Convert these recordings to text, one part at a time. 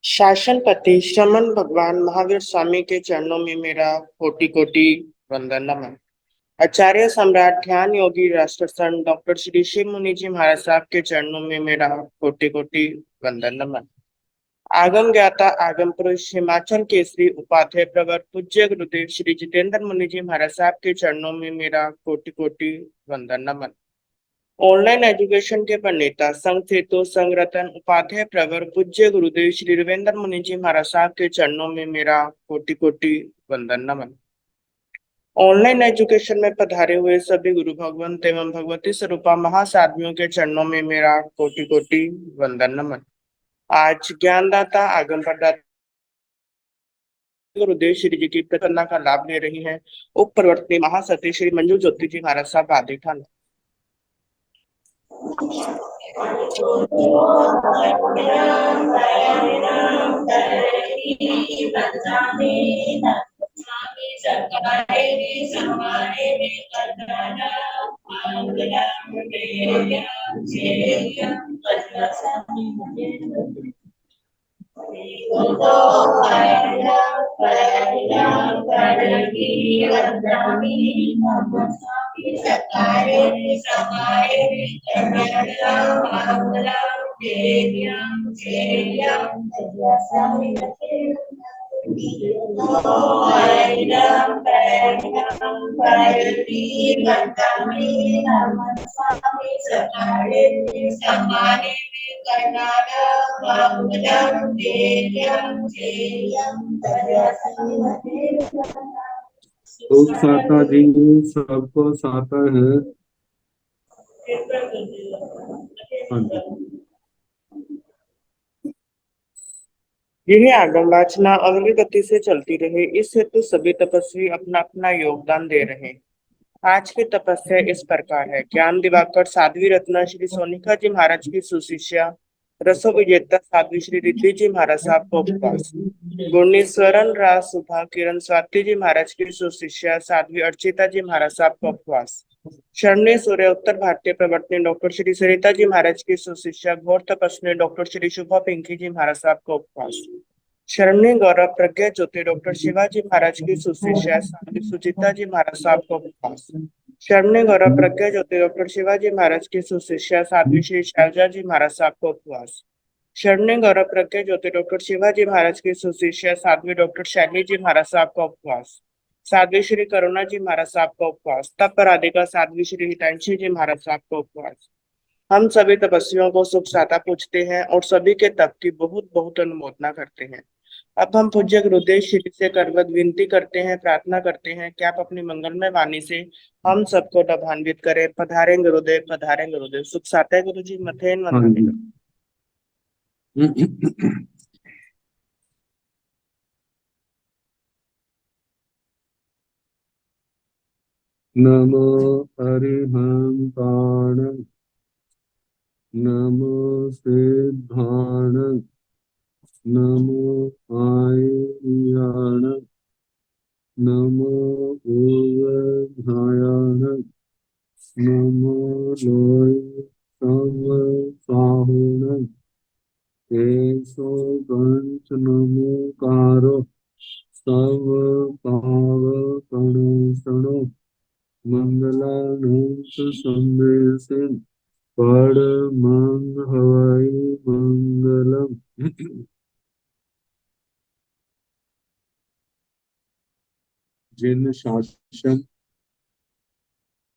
शासनपति श्रमण भगवान महावीर स्वामी के चरणों में मेरा कोटि कोटि वंदन नमन। आचार्य सम्राट ध्यान योगी राष्ट्रसंत डॉक्टर श्री शिव मुनि जी महाराज साहब के चरणों में मेरा कोटि कोटि वंदन नमन। आगम ज्ञाता आगम पुरुष हिमाचल केसरी उपाध्याय प्रवर पूज्य गुरुदेव श्री जितेंद्र मुनि जी महाराज साहब के चरणों में मेरा कोटि कोटि वंदन नमन। ऑनलाइन एजुकेशन के प्रणेता संघ हेतु संघ रत्न उपाध्याय प्रवर पूज्य गुरुदेव श्री रविंद्र मुनि जी महाराज साहब के चरणों में मेरा कोटि कोटि वंदन नमन। ऑनलाइन एजुकेशन में पधारे हुए सभी गुरु भगवंत एवं भगवती स्वरूपा महासाध्वियों के चरणों में मेरा कोटि कोटि वंदन नमन। आज ज्ञानदाता आगम प्रदाता गुरुदेव श्री जी की प्रसन्नता का लाभ ले रही है उप प्रवर्तनी महासती श्री मंजू ज्योति जी महाराज साहब आदि ठान। लोक साता जी सबको साता है। हाँ जी। यह आगम वाचना अगली गति से चलती रहे, इस हेतु सभी तपस्वी अपना अपना योगदान दे रहे। आज की तपस्या इस प्रकार है। ज्ञान दिवाकर साध्वी रत्ना श्री सोनिका जी महाराज की सुशिष्या रसो विजेता साध्वी श्री रिद्धि जी महाराज साहब को उपवास। गुणेश्वरन राज सुधा किरण स्वाति जी महाराज की सुशिष्या साध्वी अर्चिता जी महाराज साहब को उपवास। शरण्य सूर्य उत्तर भारतीय प्रवर्तनी डॉक्टर श्री सरिता जी महाराज की सुशिष्या घोर तपस्वी डॉक्टर श्री शुभा पिंकी जी महाराज साहब को उपवास। शरण्य गौरव प्रज्ञा ज्योति डॉक्टर शिवाजी महाराज की सुशिष्या साध्वी सुचिता जी महाराज साहब को उपवास। शरण्य गौरव प्रज्ञा ज्योति डॉक्टर शिवाजी महाराज की सुशिष्या साध्वी श्री शैलजा जी महाराज साहब को उपवास। शरण्य गौरव प्रज्ञा ज्योति डॉक्टर शिवाजी महाराज की सुशिष्या साध्वी डॉक्टर शैली जी महाराज साहब का उपवास। साध्वी श्री करुणा जी महाराज साहब का उपवास। तप राधिका साध्वी श्री हितैषी जी महाराज साहब का उपवास। हम सभी तपस्वियों को सुख साता पूछते हैं और सभी के तप की बहुत बहुत अनुमोदना करते हैं। अब हम पूज्य गुरुदेव श्री से करवत विनती करते हैं, प्रार्थना करते हैं कि आप अपनी मंगलमय वाणी से हम सबको लाभान्वित करें। पधारें गुरुदेव, पधारें गुरुदेव। सुख साता है गुरु जी, मथेन हाँ वंदने। जी। नमो अरिहंताण नमो सिद्धाण नमो आयर्याण नमो ओवधायाण नमो लोय साहुण केशो पंच नमोकारो सब पाव कणसणो मंगलानंत संदेश परमं हवै मंगलम। जिन शासन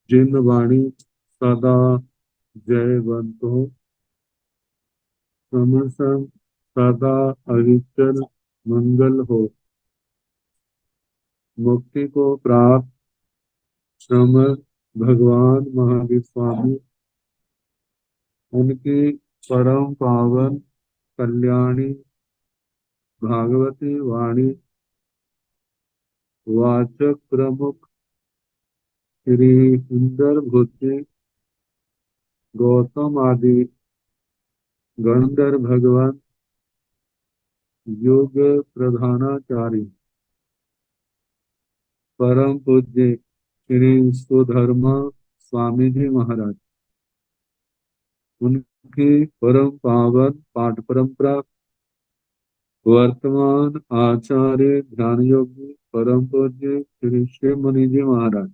जिन वाणी सदा जयवंत हो समसम सदा अविचल मंगल हो। मुक्ति को प्राप्त श्रमण भगवान महावीर स्वामी उनकी परम पावन कल्याणी भागवती वाणी वाचक प्रमुख श्री सुंदर भूति गौतम आदि गणधर भगवान योग प्रधानाचार्य परम पूज्य श्री सुधर्मा स्वामी जी महाराज उनकी परम पावन पाठ परंपरा वर्तमान आचार्य ध्यान योगी परम पूज्य श्री शिव मुनि जी महाराज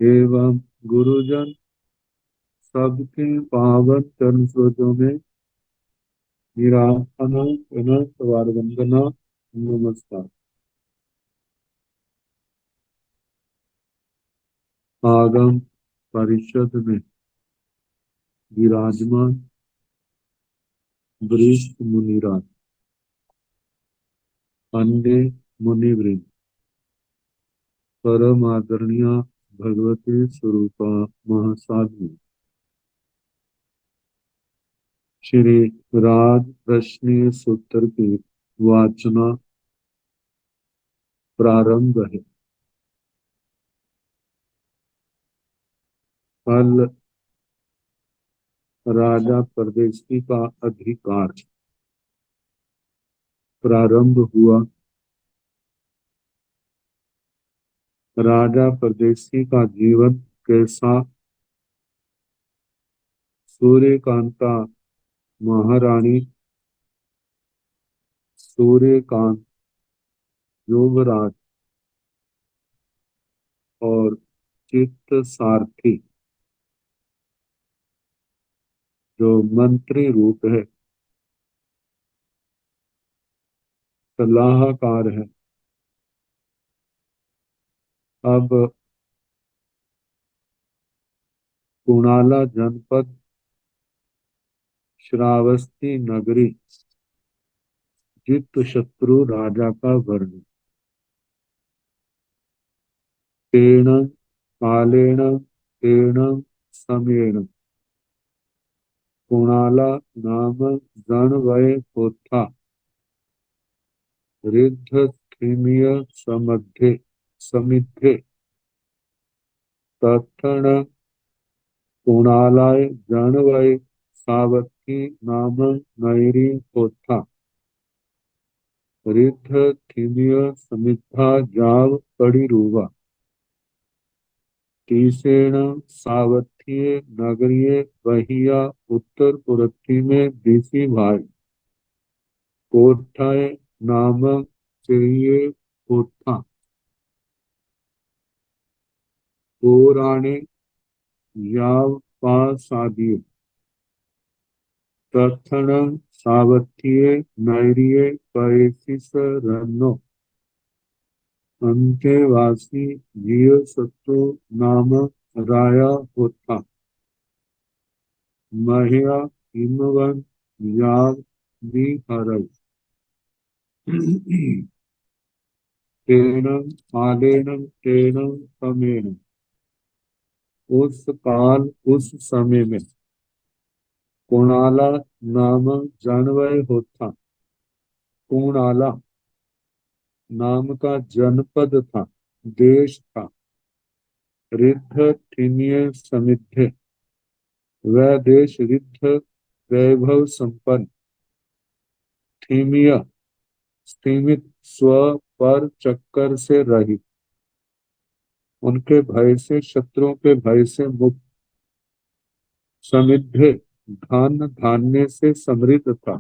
एवं गुरुजन सबके पावन चरण स्रोतों में निरासना पुनः सवार वंदना नमस्कार। आगम परिषद में विराजमान वरिष्ठ मुनिराज, अन्य मुनिवृंद, परम आदरणीय भगवती स्वरूपा महासाध्वी श्री राज प्रश्न सूत्र की वाचना प्रारंभ है। कल राजा परदेशी का अधिकार प्रारंभ हुआ। राजा परदेशी का जीवन कैसा, सूर्यकांता महारानी, सूर्यकांत युवराज और चित्त सारथी जो मंत्री रूप है, सलाहकार है। अब कुणाला जनपद श्रावस्ती नगरी जित शत्रु राजा का वर्णन। तेन कालेन तेन समयेन कुणाला नाम गणवय होता ऋद्धस्थीमिय समध्ये समिद्धे तत्ण कुणालाय गणवय सावथी नाम नैरी होता ऋद्धस्थीमिय समिद्धा जाव पड़ी रुवा तीसेण सावथिये नगरीय बहिया उत्तर पुरथी में देसी भाई कोठाए नामक चिड़िये कोठा पुराणे याव पासादिये तत्ण सावथिये नैरिये पैसिस रन्नो अंतेवासी जीव सत्तो नाम राया होता महिया हिमवन याव विहरई तेन कालेन तेन समेन उस काल उस समय में कुणाला नामक जनवय होता। कुणाला नाम का जनपद था, देश था। ऋद्ध थिमिय समिद्धे वह देश ऋद्ध वैभव संपन्न, थीमिय स्थिमित, स्व पर चक्कर से रहित, उनके भय से, शत्रुओं के भय से मुक्त, समिद्धे धन धान्य से समृद्ध था।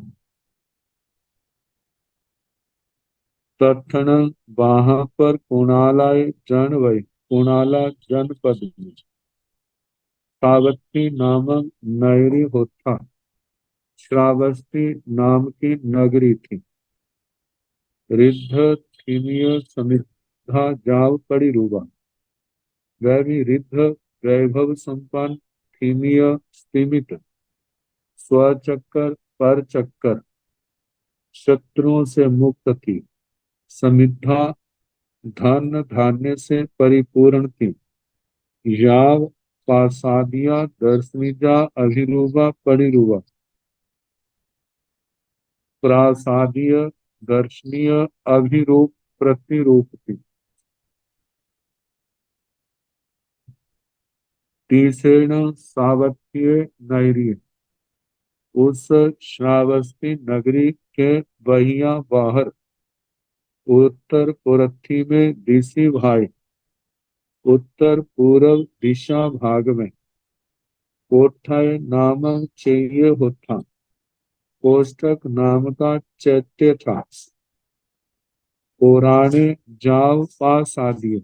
तत्ण वहां पर कुणालाय जनवय कुणाला जनपद में सावती नामक नगरी होता। श्रावस्ती नाम की नगरी थी। ऋद्ध थीमिय समिद्धा जाव पड़ी रुवा वह भी ऋद्ध वैभव संपन्न, थीमिय स्तिमित, स्वचक्कर पर चक्कर, शत्रुओं से मुक्त थी। समिद्धा धन धान्य से परिपूर्ण थी। याव पासादिया दर्शनिजा अभिरूपा परिरूपा प्रासादीय दर्शनीय अभिरूप प्रतिरूप थी। तीसरेण सावत्य नगरी उस श्रावस्ती नगरी के बहिया बाहर उत्तर पुरथी में दिसी भाई उत्तर पूर्व दिशा भाग में कोठाय नामक चाहिए होता। कोष्ठक नाम का चैत्य था। पुराने जाव पास आ दिए।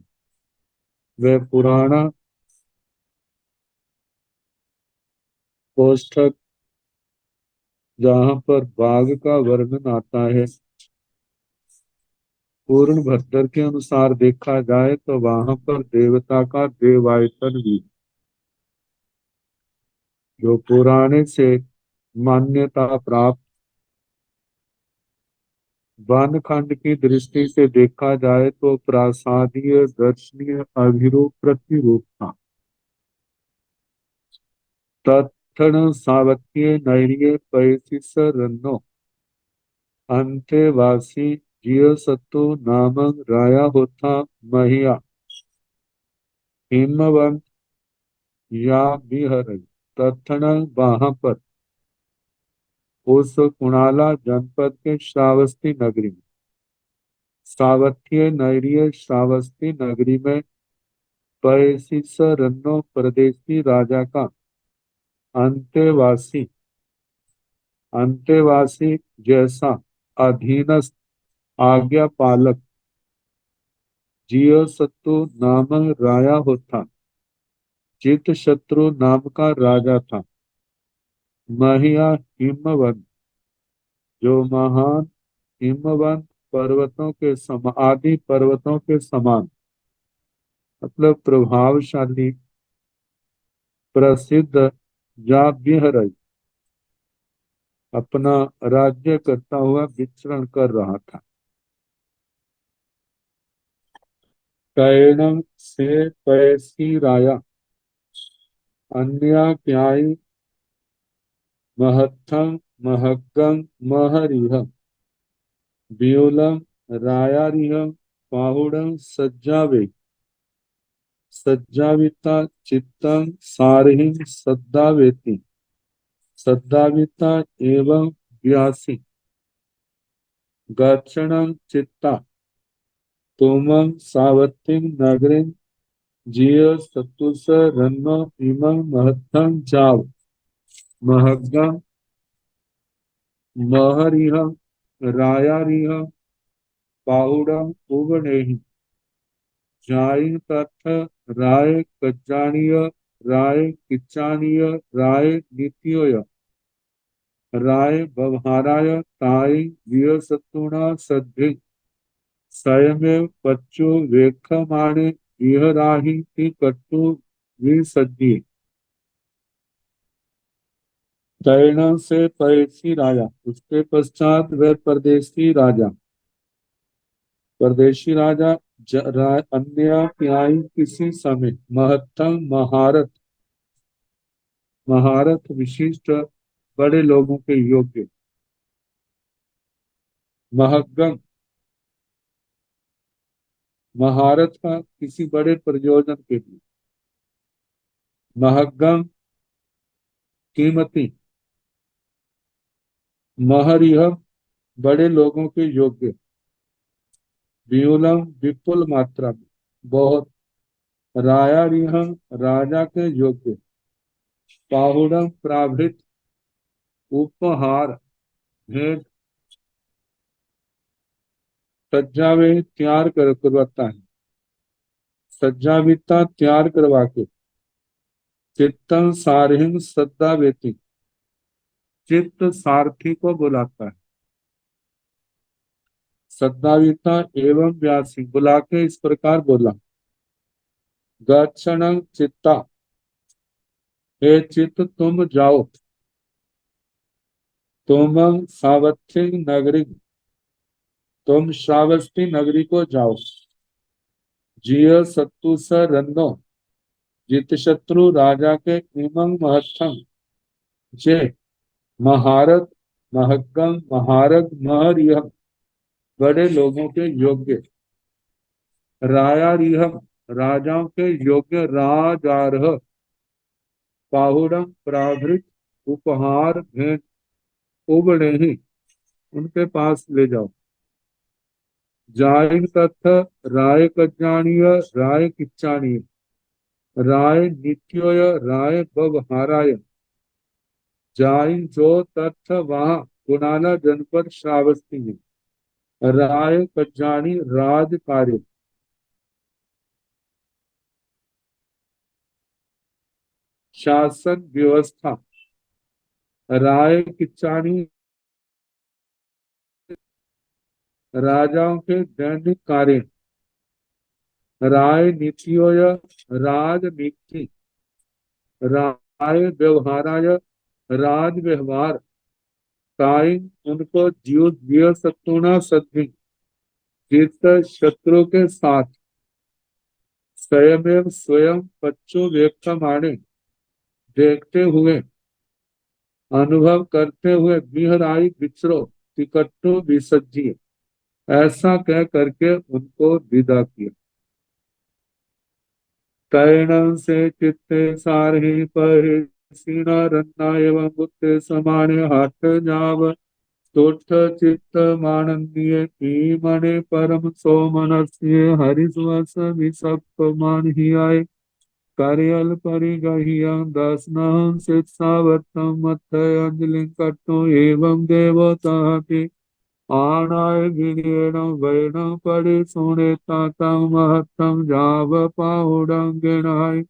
वह पुराना कोष्ठक जहाँ पर बाघ का वर्णन आता है, पूर्ण भद्र के अनुसार देखा जाए तो वहां पर देवता का देवायतन भी, जो पुराने से मान्यता प्राप्त, वन खंड की दृष्टि से देखा जाए तो प्रासादीय दर्शनीय अभिरूप प्रतिरूप था। तत्ण सावत्य नैरिय पैसिस रन्नो अंतेवासी जिय सत्तु नामक राया होता महिया हिमवंत या बिहर। तत्ण वहां पर उस कुणाला जनपद के श्रावस्ती नगरी में, सावत्य नगरीय श्रावस्ती नगरी में पैसिस रन्नो प्रदेशी राजा का अंतेवासी, अंतेवासी जैसा अधीनस्थ आज्ञा पालक जियो सत्तु नामक राया होता, चित शत्रु नाम का राजा था। महिया हिमवंत, जो महान हिमवंत पर्वतों के आदि पर्वतों के समान, मतलब प्रभावशाली, प्रसिद्ध जाभ्यहरय, अपना राज्य करता हुआ विचरण कर रहा था। कैणम से पैसी राया अन्याप्यायी महत्थम महग्गम महरिह व्यूलम रायारिह पाहुड़म सज्जावे सज्जाविता चित्तम सारहिं सद्दावेति सद्दाविता एवं व्यासी गच्छणं चित्ता तुमं सावत्तिं नगरिं जिय सत्तुस रन्म इमं महत्थं जाव महग्गम महरिह रायारिह पाहुड़म उगनेहि जाई तथ राय कज्जानीय राय किच्चानीय राय नीतियोय राय बवहाराय ताई विय सत्तुणा सद्भि स्वयमेव पच्चु वेखमाणे इह राहि ति कट्टु विसज्जी। तैण से परदेशी राजा, उसके पश्चात वह परदेशी राजा अन्य प्याई किसी समय महत्तम महारथ, महारथ विशिष्ट बड़े लोगों के योग्य, महग्गम महारथ का किसी बड़े प्रयोजन के लिए, महग्गम कीमती, महरिह बड़े लोगों के योग्य, व्यूलम विपुल मात्रा में, बहुत, रायारिह राजा के योग्य, पाहुड़म प्राभृत उपहार भेंट सज्जावे तैयार करवाता है, सज्जाविता तैयार करवा के, चित्तन सारहिंग सद्दा वेती, चित्त सारथी को बुलाता है, सद्दाविता एवं व्यासी बुला के इस प्रकार बोला, गच्छणं चित्ता, हे चित्त तुम जाओ, तुम सावत्थी नगरी, तुम श्रावस्ती नगरी को जाओ, जिय सत्तु स रन्नो, जित शत्रु राजा के इमं महत्थम, जे महारथ महग्गम महारग महरिह बड़े लोगों के योग्य, रायारिह राजाओं के योग्य, राजारह पाहुड़म प्राभृत उपहार भेंट उबड़े ही उनके पास ले जाओ, जाइन तथ राय कज्जानीय राय किच्चानीय राय नित्योय राय बवहाराय, जाइन जो तथ वहां गुणाला जनपद श्रावस्ती में। राय कज्जानी राज कार्य। शासन व्यवस्था। राय किच्चानी राजाओं के दैनिक कार्य। राय नीतियोय राजनीति। राय व्यवहाराय राज व्यवहार। ताई उनको जीव जीव सत्तुना सद्भि। जित शत्रु के साथ। स्वयमेव स्वयं बच्चों व्यक्त माने। देखते हुए अनुभव करते हुए बिहराई बिचरो टिकट्टो विसर्जिए। ऐसा कह करके उनको विदा किया। तैणं से चित्ते सारहि परि सीना रत्ना एवं बुद्धे समाने हाथ जाव तोठ चित्त मानंदिये की मने परम सोमनस्ये हरिश्वस विसप मान ही आए करियल परिगहियं दसनहं शिक्षावत्तम मत्थ अंजलिं कट्टो एवं देवता आनाय गिरियण वैण परि सुने तातं महत्तम जाव पाहुडं गिनाय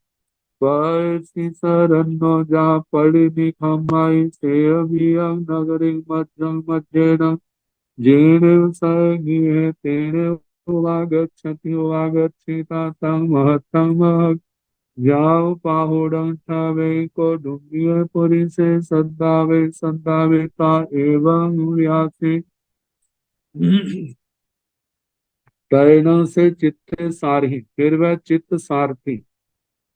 पैसी सरन्नो जा पड़ि निखमाई से अभियं नगरी मध्यं मध्येन जीर्णं सगिहे तेने उवागच्छति तं महत्तं महत् जाओ पाहुडं छावे को डुंगिय पुरी से सद्दावे ता एवं व्यासी तैणों से चित्ते सारही फिर वह चित्त सारथी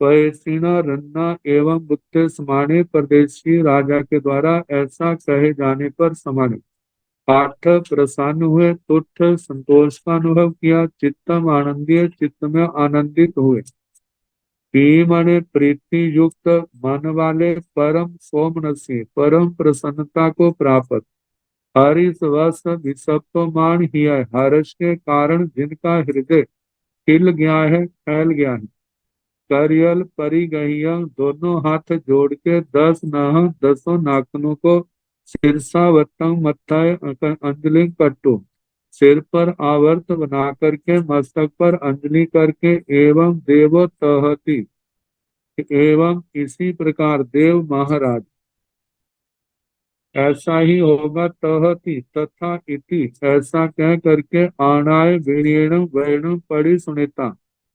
पैसीना रन्ना एवं बुद्धे समाने परदेशी राजा के द्वारा ऐसा कहे जाने पर समाने पाठ प्रसन्न हुए तुठ संतोष का अनुभव किया चित्तम आनंदीय चित्त में आनंदित हुए मने प्रीति युक्त मन वाले परम सोमनसी परम प्रसन्नता को प्राप्त हरिस वस विसप्तमान ही है हर्ष के कारण जिनका हृदय खिल गया है फैल गया है करियल परिगहिया दोनों हाथ जोड़ के 10 नह 10 नाखनों को शीर्षावतम मत्थाय अंजलि कट्टो सिर पर आवर्त बना करके मस्तक पर अंजलि करके एवं देव तहति एवं इसी प्रकार देव महाराज ऐसा ही होगा तहति तथा इति ऐसा कह करके आनाय वीर्यणं वैणं पढ़ी सुनेता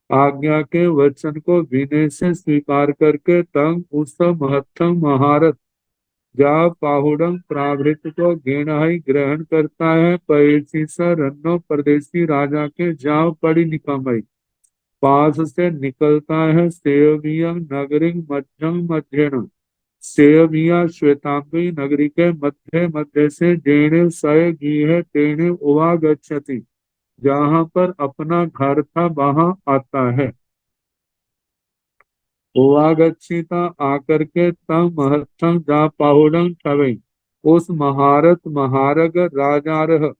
आज्ञा के वचन को विनय से स्वीकार करके तंग उस महत्तम महारथ जा पाहुडम प्रावृत को घेनाई ग्रहण करता है पैसी रन्नो परदेसी राजा के जाव पड़ी निकमई पास से निकलता है सेवियं नगरी मध्यम मध्यण सेविया श्वेतांगी नगरी के मध्य मध्य से जेणे सय गीह तेणे उवा गच्छति जहाँ पर अपना घर था वहां आता है उवागच्छिता आकर के तम महत्तम जा पाहुडं ठवई उस महारथ महारग राजारह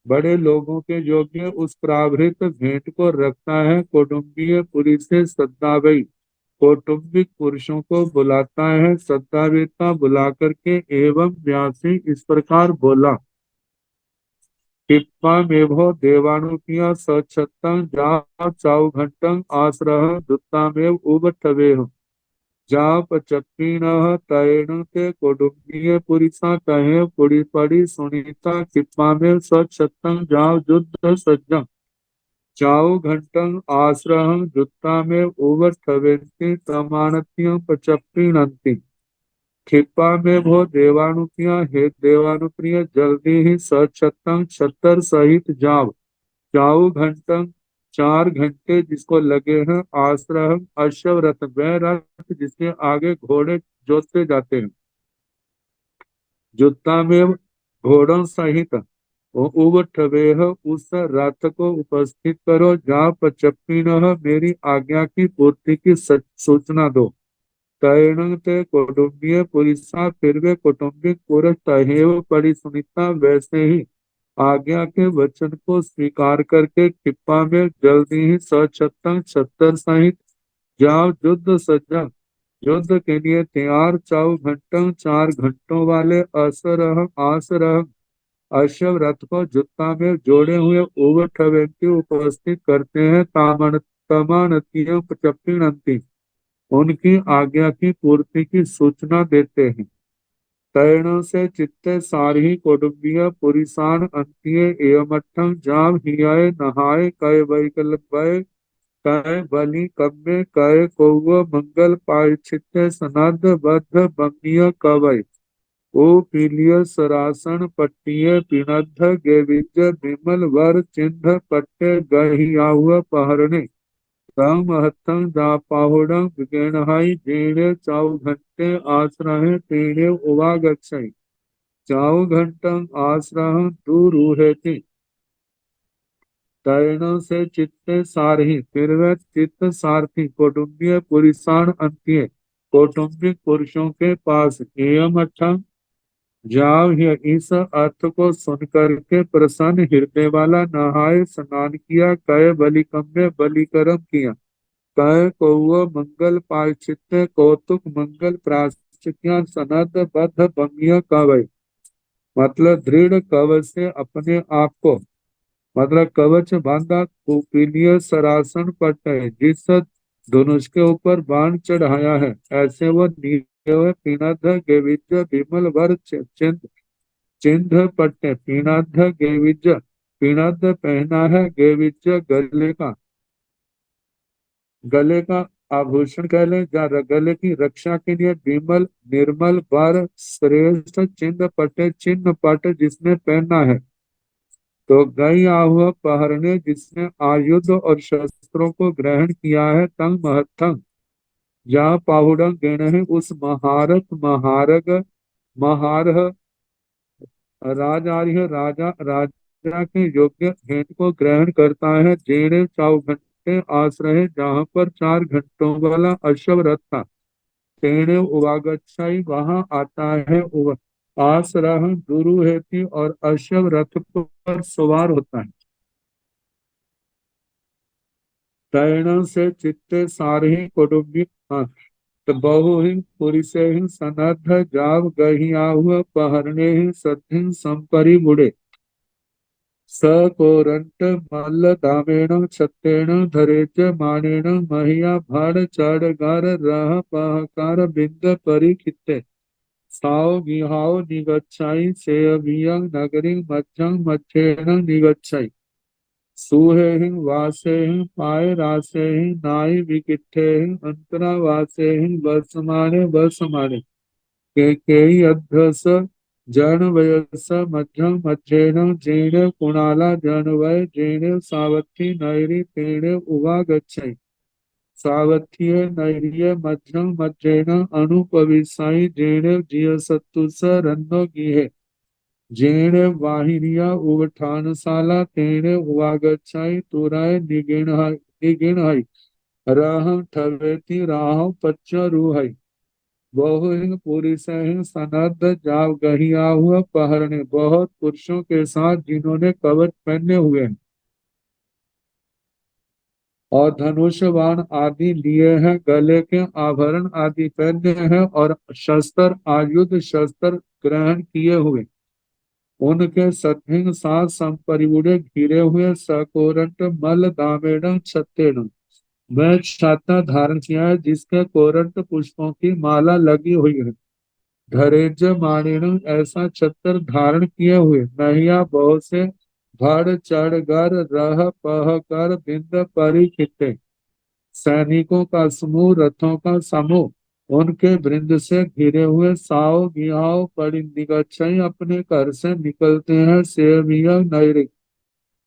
बड़े लोगों के योग्य उस प्रावृत भेंट को रखता है कौटुंबीय पुरी से सद्दावई कौटुंबिक पुरुषों को बुलाता है सद्दावेता बुला करके एवं व्यासी इस प्रकार बोला टिप्पा मेभो देवानुपिया सच्छत्तं जा चाउघंटं आश्रह दुत्तामेव उबट्ठवेह जाप चक्कीनः तैण ते कौटुंबीय पुरिसा तहे पुड़ी पड़ी सुनीता टिप्पा में सच्छत्तं जाव युद्ध सज्जं चाउ घंटं आश्रहं जुत्ता में उबट्ठवेन्ति तमानत्यं पचप्पीनन्ति क्षिप्पा में वो देवानुप्रिय हे देवानुप्रिय जल्दी ही सछत्तंग छत्तर सहित जाओ जाऊ घंटं 4 घंटे जिसको लगे हैं आश्रम अश्व रथ वह रथ जिसके आगे घोड़े जोतते जाते हैं जुत्ता में घोड़ों सहित वो उठवेह उस रथ को उपस्थित करो जा पचप्पी मेरी आज्ञा की पूर्ति की सूचना दो तैणं ते कौटुंबीय पुरिसा फिर वे कौटुंबिक पुरुष तहेव पड़ी सुनीता वैसे ही आज्ञा के वचन को स्वीकार करके टिप्पा में जल्दी ही सछत्तंग छत्तर सहित जाव युद्ध सज्जा युद्ध के लिए तैयार 4 घंटों 4 घंटों वाले असरह आसरह अश्व रथ को जुत्ता में जोड़े हुए ऊँट व्यक्ति उपस्थित करते हैं। तामन तमानतियों चप्पिणंती उनकी आज्ञा की पूर्ति की सूचना देते हैं। तैरणों से चित्ते सारही कौटुंबिय पुरिसान अंतिये एवमट्ठं जाम हियाय नहाय कय वैकल्पय कय बलि कब्बे कय कौव मंगल पायछित्ते सनद बद्ध बंगिय कवय ओ पीलिय सरासन पट्टिय पिनद्ध गेविज विमल वर चिन्ह पट्टे गहियाहुआ पहरणे तम महत्तम दापाहुड़ं विगेणहाई जेणे चाउ घंटे आश्रहे तेणे उवागच्छै चाउ घंटं आश्रहं दुरूहेति तैरणों से चित्ते सारही फिर वह चित्त सारथी कौटुंबिय पुरुषान अंत्य कौटुंबिक पुरुषों के पास एवं अठम जाव है। इस अर्थ को सुनकर के प्रसन्न हृदय वाला नहाय स्नान किया कय बलिकम्य बलिकर्म किया कय कौव मंगल पायचित्त कौतुक मंगल प्राश्चित्य सनद बद्ध बंगिय कवय मतलब दृढ़ कवच से अपने आप को मतलब कवच बांधा कुपीलिय सरासन पट है जिस धनुष के ऊपर बाण चढ़ाया है ऐसे वो नीले पीनाध गेविज विमल वर चिन्ह चिन्ह पट्टे पीनाध गेविज पीनाध पहना है गेविज गले का आभूषण कह लें या गले की रक्षा के लिए विमल निर्मल वर श्रेष्ठ चिन्ह पटे चिन्ह पट जिसने पहना है तो गई आहुआ पहरने जिसने आयुध और शस्त्रों को ग्रहण किया है तंग महत्थंग जहाँ पाहुड़ंग गण है उस महारथ महारग महारह राजार्य राजा राजा के योग्य भेंट को ग्रहण करता है जेड़े 4 घंटे आश्रय जहाँ पर 4 घंटों वाला अश्व रथ था तेणे उवागच्छाई वहां आता है आसरह गुरु हेती और अश्व रथ पर सवार होता है। तैरण से चित्ते सारही कौटुंबिक तो बहुहि पुरिसेहि सनद्ध जाव गहियाहुआ पहरणे सद्धिं संपरि बुड़े स कोरंट मल्ल दामेण छत्तेण धरेच मानेण महिया भाड़ चढ़ घर रह पहकार बिंद परिखिते साओ गिहाओ निगच्छाई सेयभियं नगरी मध्यं मच्छेण निगच्छाई सुहेहि वासेहि पाय रासेहि नाई विकिट्ठेहि अंतरा वासेहि वर्समाने वर्समाने केकेयी अभ्यस जन वयस मध्यम मध्येन जेन कुणाला जनवय जेन सावथी नैरी तेने उवा गच्छै सावथ्य नैर्य मध्यम मध्येन अनुपविसाई जेन जियसत्तुस रन्नो गिहे जेण वाहिनिया उवठानसाला तेणे उवागच्छाई तुराय निगिणहाई राह ठवेती राह पच्च रूहई बहुहिंग पुरुषहिंग सनद्ध जाव गहिया हुआ पहरने बहुत पुरुषों के साथ जिन्होंने कवच पहने हुए हैं और धनुष बाण आदि लिए हैं गले के आभरण आदि पहने हैं और शस्त्र आयुध शस्त्र ग्रहण किए हुए उनके सद्धिंग साथ संपरिवुड़े घिरे हुए सकोरंट मल दामेणं छत्तेणं वह छाता धारण किया है जिसके कोरंट पुष्पों की माला लगी हुई है धरेज मानेणु ऐसा छत्र धारण किए हुए नहिया बहुत से भड़ चढ़ कर रह पह कर बिंद परिखिते सैनिकों का समूह रथों का समूह उनके वृंद से घिरे हुए साओ गिहाओ परिनिगच्छई अपने घर से निकलते हैं सेविया नैरिक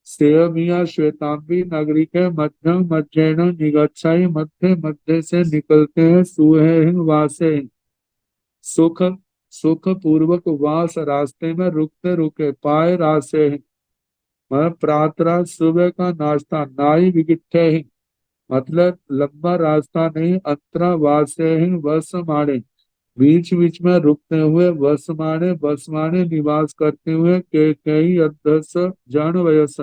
सेविया श्वेतांबी नगरी के मध्यम मध्येन निगच्छई मध्य मध्य से निकलते हैं सुहे वासे सुख सुख पूर्वक वास रास्ते में रुकते रुके पाए रासे मतलब प्रातः सुबह का नाश्ता नाई विगिट्ठे ही मतलब लंबा रास्ता नहीं अत्र वासे ही बस मारे बीच बीच में रुकते हुए बस माने निवास करते हुए के कई अध्यस जन वयस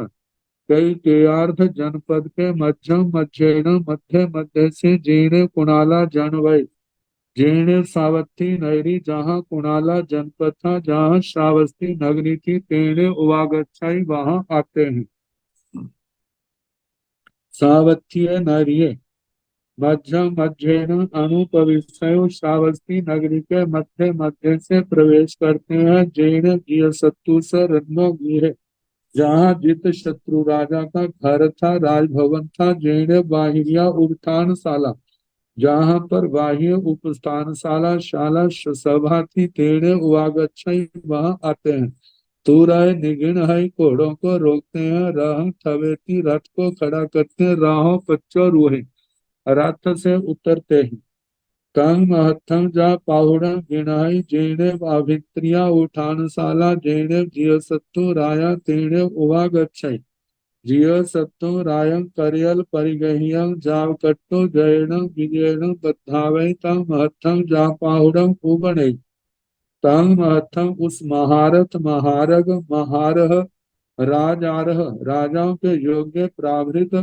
कई केयार्थ जनपद के मध्यम मध्येन मध्य मध्य से जीर्ण कुणाला जन वय जेणे सावथी नगरी जहाँ कुणाला जनपद था, जहाँ श्रावस्ती नगरी थी, तेणे उवागच्छाई वहां आते हैं। सावथ्य नरिये मध्यम मध्येन अनुपविश्य श्रावस्ती नगरी के मध्य मध्य से प्रवेश करते हैं। जैन गिय सत्तु से रत्नो गिरे जहाँ जित शत्रु राजा का घर था, राजभवन था। जैन बाहिरिया उपठान शाला जहाँ पर बाह्य उपस्थान शाला शाला सभा थी, तेरे उवागच्छई वहां आते हैं। तूराय निगिन है घोड़ों को रोकते हैं, राह थवेती रथ को खड़ा करते हैं, राहों पच्चो रूहे रथ से उतरते हैं। तंग महत्थम जा पाहुड़ा गिनाई जेने अभित्रिया उठानशाला जेने जिय सत्तु राया तेने उवागच्छई जिय सत्तु रायं करियल परिगहियं जाव कट्टो जयण विजयण बद्धावै तंग महत्थम जा पाहुड़ं उगणई तंग महत्थम उस महारथ महारग महारह राजारह राजाओं के योग्य प्रावृत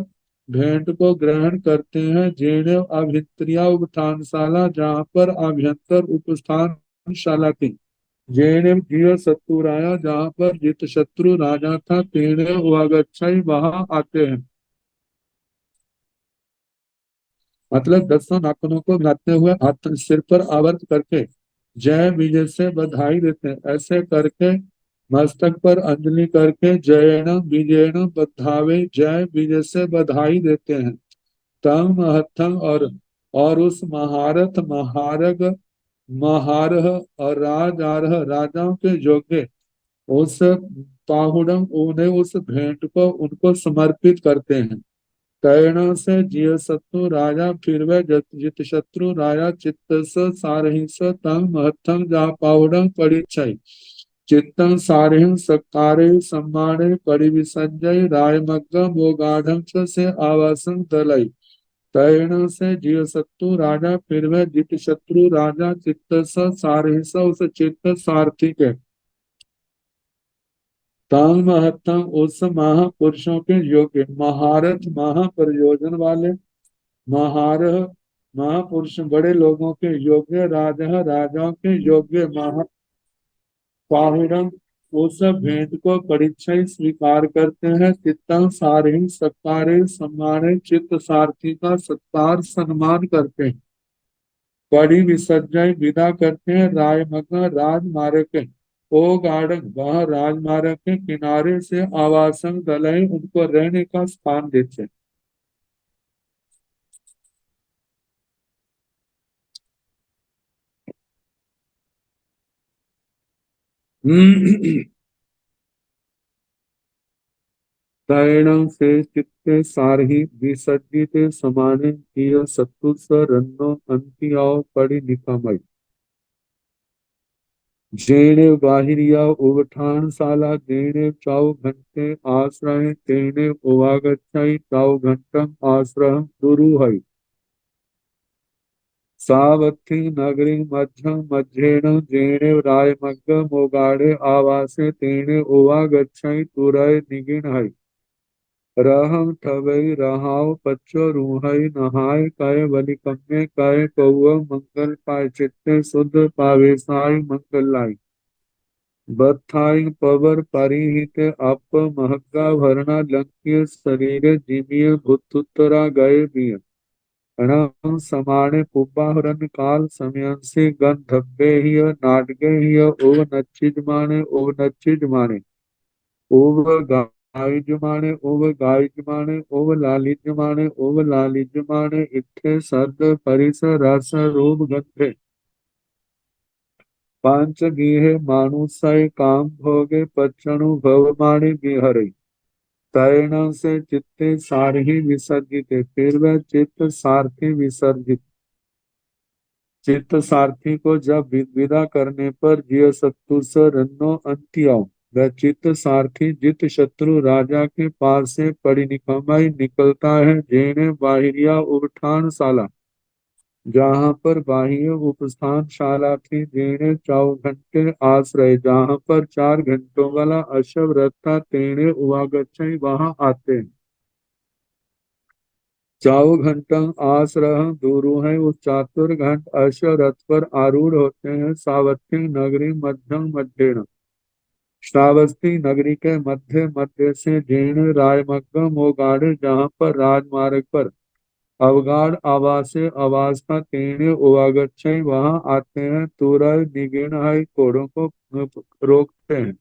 भेंट को ग्रहण करते हैं। जेने अभित्रिया उपस्थानशाला जहाँ पर अभ्यंतर उपस्थानशाला थी। जेने जिय शत्रुराया जहाँ पर जित शत्रु राजा था, तेने वागच्छई वहां आते हैं। मतलब दसों नाखूनों को मिलाते हुए हाथ सिर पर आवर्त करके जय विजय से बधाई देते हैं। ऐसे करके मस्तक पर अंजलि करके जयण विजयण बधावे जय विजय से बधाई देते हैं। तंग महत्थम और उस महारथ महारग महारह और राजारह राजाओं के योग्य उस पाहुड़म उन्हें उस भेंट को उनको समर्पित करते हैं। तैण से जिय सत्तु राजा फिर वह जित शत्रु राजा चित्त सारहिस तंग महत्थम जा पाहुड़म परिचय चित्तं सारहिं सत्कारे सम्माने परिविसंजय रायमग्गम वो गाढ़ं से आवासं दलई। तैण से जिय सत्तु राजा फिर वह जित शत्रु राजा चित्त सारहिस उस चित्त सारथी के तांग महत्तम उस महापुरुषों के योग्य महारथ महाप्रयोजन वाले महारह महापुरुष बड़े लोगों के योग्य राजा राजाओं के योग्य महापाहुड़म उस भेंट को परिचय स्वीकार करते हैं। चित्तं सारहिं सत्कारे सम्माने चित्त सारथी का सत्कार सम्मान करते हैं। बड़ी विसर्जन विदा करते हैं। राजमगा राजमार्ग के ओ गार्डन वह राजमार्ग के किनारे से आवासन दलई उनको रहने का स्थान देते हैं। त्रैणं से चित्ते सारहि विसर्जिते समाने किय सत्तु स रन्नो अंतियाओ पड़ी निकमई। जेणे बाहिरिया उबठान शाला जेणे चाउ घंटे आश्रय तेणे उवागच्छई चाउ घंटम आश्रय दुरु है। सावथी नगरी मध्यम मध्येन जेणे रायमग्ग मोगाड़े आवासे तेणे उवागच्छई तुरय निगिन है। रहम ठगई रहाव पच्चो रूहई नहाय काय बलिकम्मे काय कौव मंगल पाय चित्ते शुद्ध पावेसाय मंगल लाई। बथाई पवर परिहित अप महग्गा भरना लंकिय शरीर जिमिय भूतुतरा गए बिय रण समाणे पुब्बाहरन काल समयंसी गंधब्बे हिय नाटगे हिय ओ नच्चिज माने ओ नच्चिज माने ओव गाइज माने ओव गाइज माने ओव लालिज माने ओव लालिज माने इत्थे सद परिस रस रूप गंधे पांच गीहे मानुषय काम भोगे पचणु भवमाणि बिहरे। तैण से चित्ते सारही विसर्जित फिर वह चित्त सारथी विसर्जित चित्त सारथी को जब विदा करने पर जिय सत्तु स रन्नो अंत्याओ वह चित्त सारथी जित शत्रु राजा के पास से परिनिकमय निकलता है। जेने बाहिरिया उठान शाला जहाँ पर बाह्य उपस्थान शाला थी। जेने चाउ घंटे आश्रय जहाँ पर 4 घंटों वाला अशव रथ था। तेणे उवागच्छई वहां आते हैं। चाऊ घंटं आस रह दूरू है, उस चातुर घंट अश्व रथ पर आरूढ़ होते हैं। सावथी नगरी मध्यम मध्येन, श्रावस्ती नगरी के मध्य मध्य से जीर्ण राजमग्गम वो गाड़े, जहाँ पर राजमार्ग पर अवगाढ़ आवासे आवास का तीर्ण उवागच्छै, वहां आते हैं। तुरय निगीर्ण है, घोड़ों को रोकते हैं।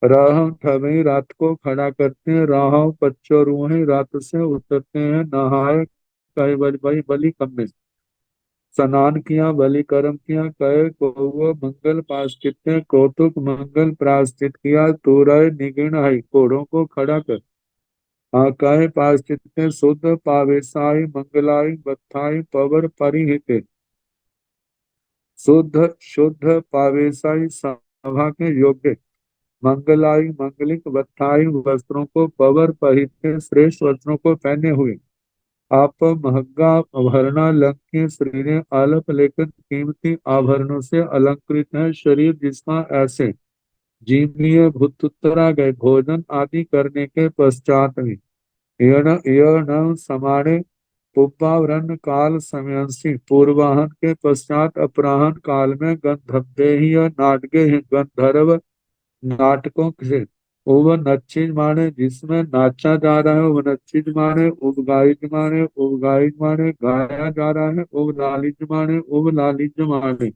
राह ठगई, रात को खड़ा करते हैं। राह पच्चो रूहें, रात से उतरते हैं। नहाए कई बलि बलि कम्मे, स्नान किया बलि कर्म किया। कहे को मंगल प्रायश्चित, कौतुक मंगल प्रायश्चित किया। तुरय निगीर्ण है, घोड़ों को खड़ा कर। आकाय प्रायश्चित शुद्ध पावेशाई, मंगलाई बत्थाई पवर परिहिते। शुद्ध शुद्ध पावेशाई, सभा के योग्य। मंगलाई मंगलिक बत्थाई, वस्त्रों को पवर परिहित श्रेष्ठ वस्त्रों को पहने हुए। आप महंगा आभरणा लंके, श्रीने आलप लेकर कीमती आभरणों से अलंकृत है। शरीर जिसका ऐसे जीवनीय भूतुत्तरा गए, भोजन आदि करने के पश्चात भी यह न समाणे। पुब्बावरण काल समयंसी, पूर्वाहन के पश्चात अपराहन काल में गंधर्व नाटके गंधर्व नाटकों से उब नचिज माने, जिसमें नाचा जा रहा है। उब नचिज माने उबगाइज माने, उबगाइज माने गाया जा रहा है। उब लालिज माने उब लालिज माने।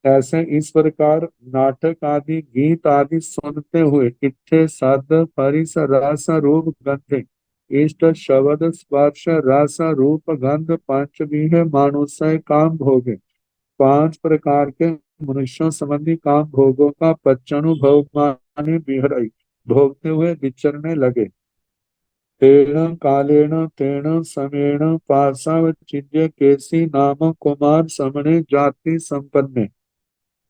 ऐसे इस प्रकार नाटक आदि गीत आदि सुनते हुए इत्थे सद परिस रस रूप गंध, इष्ट शब्द स्पर्श रस रूप गंध, पंच भी है मानुषय काम भोगे। पांच प्रकार के मनुष्यों संबंधी काम भोगों का पच्चनु भोग माने बिहरई, भोगते हुए विचरने लगे। तेण कालेन तेण समेण पार्श्वचिन्य केसी नाम कुमार समणे, जाति संपन्ने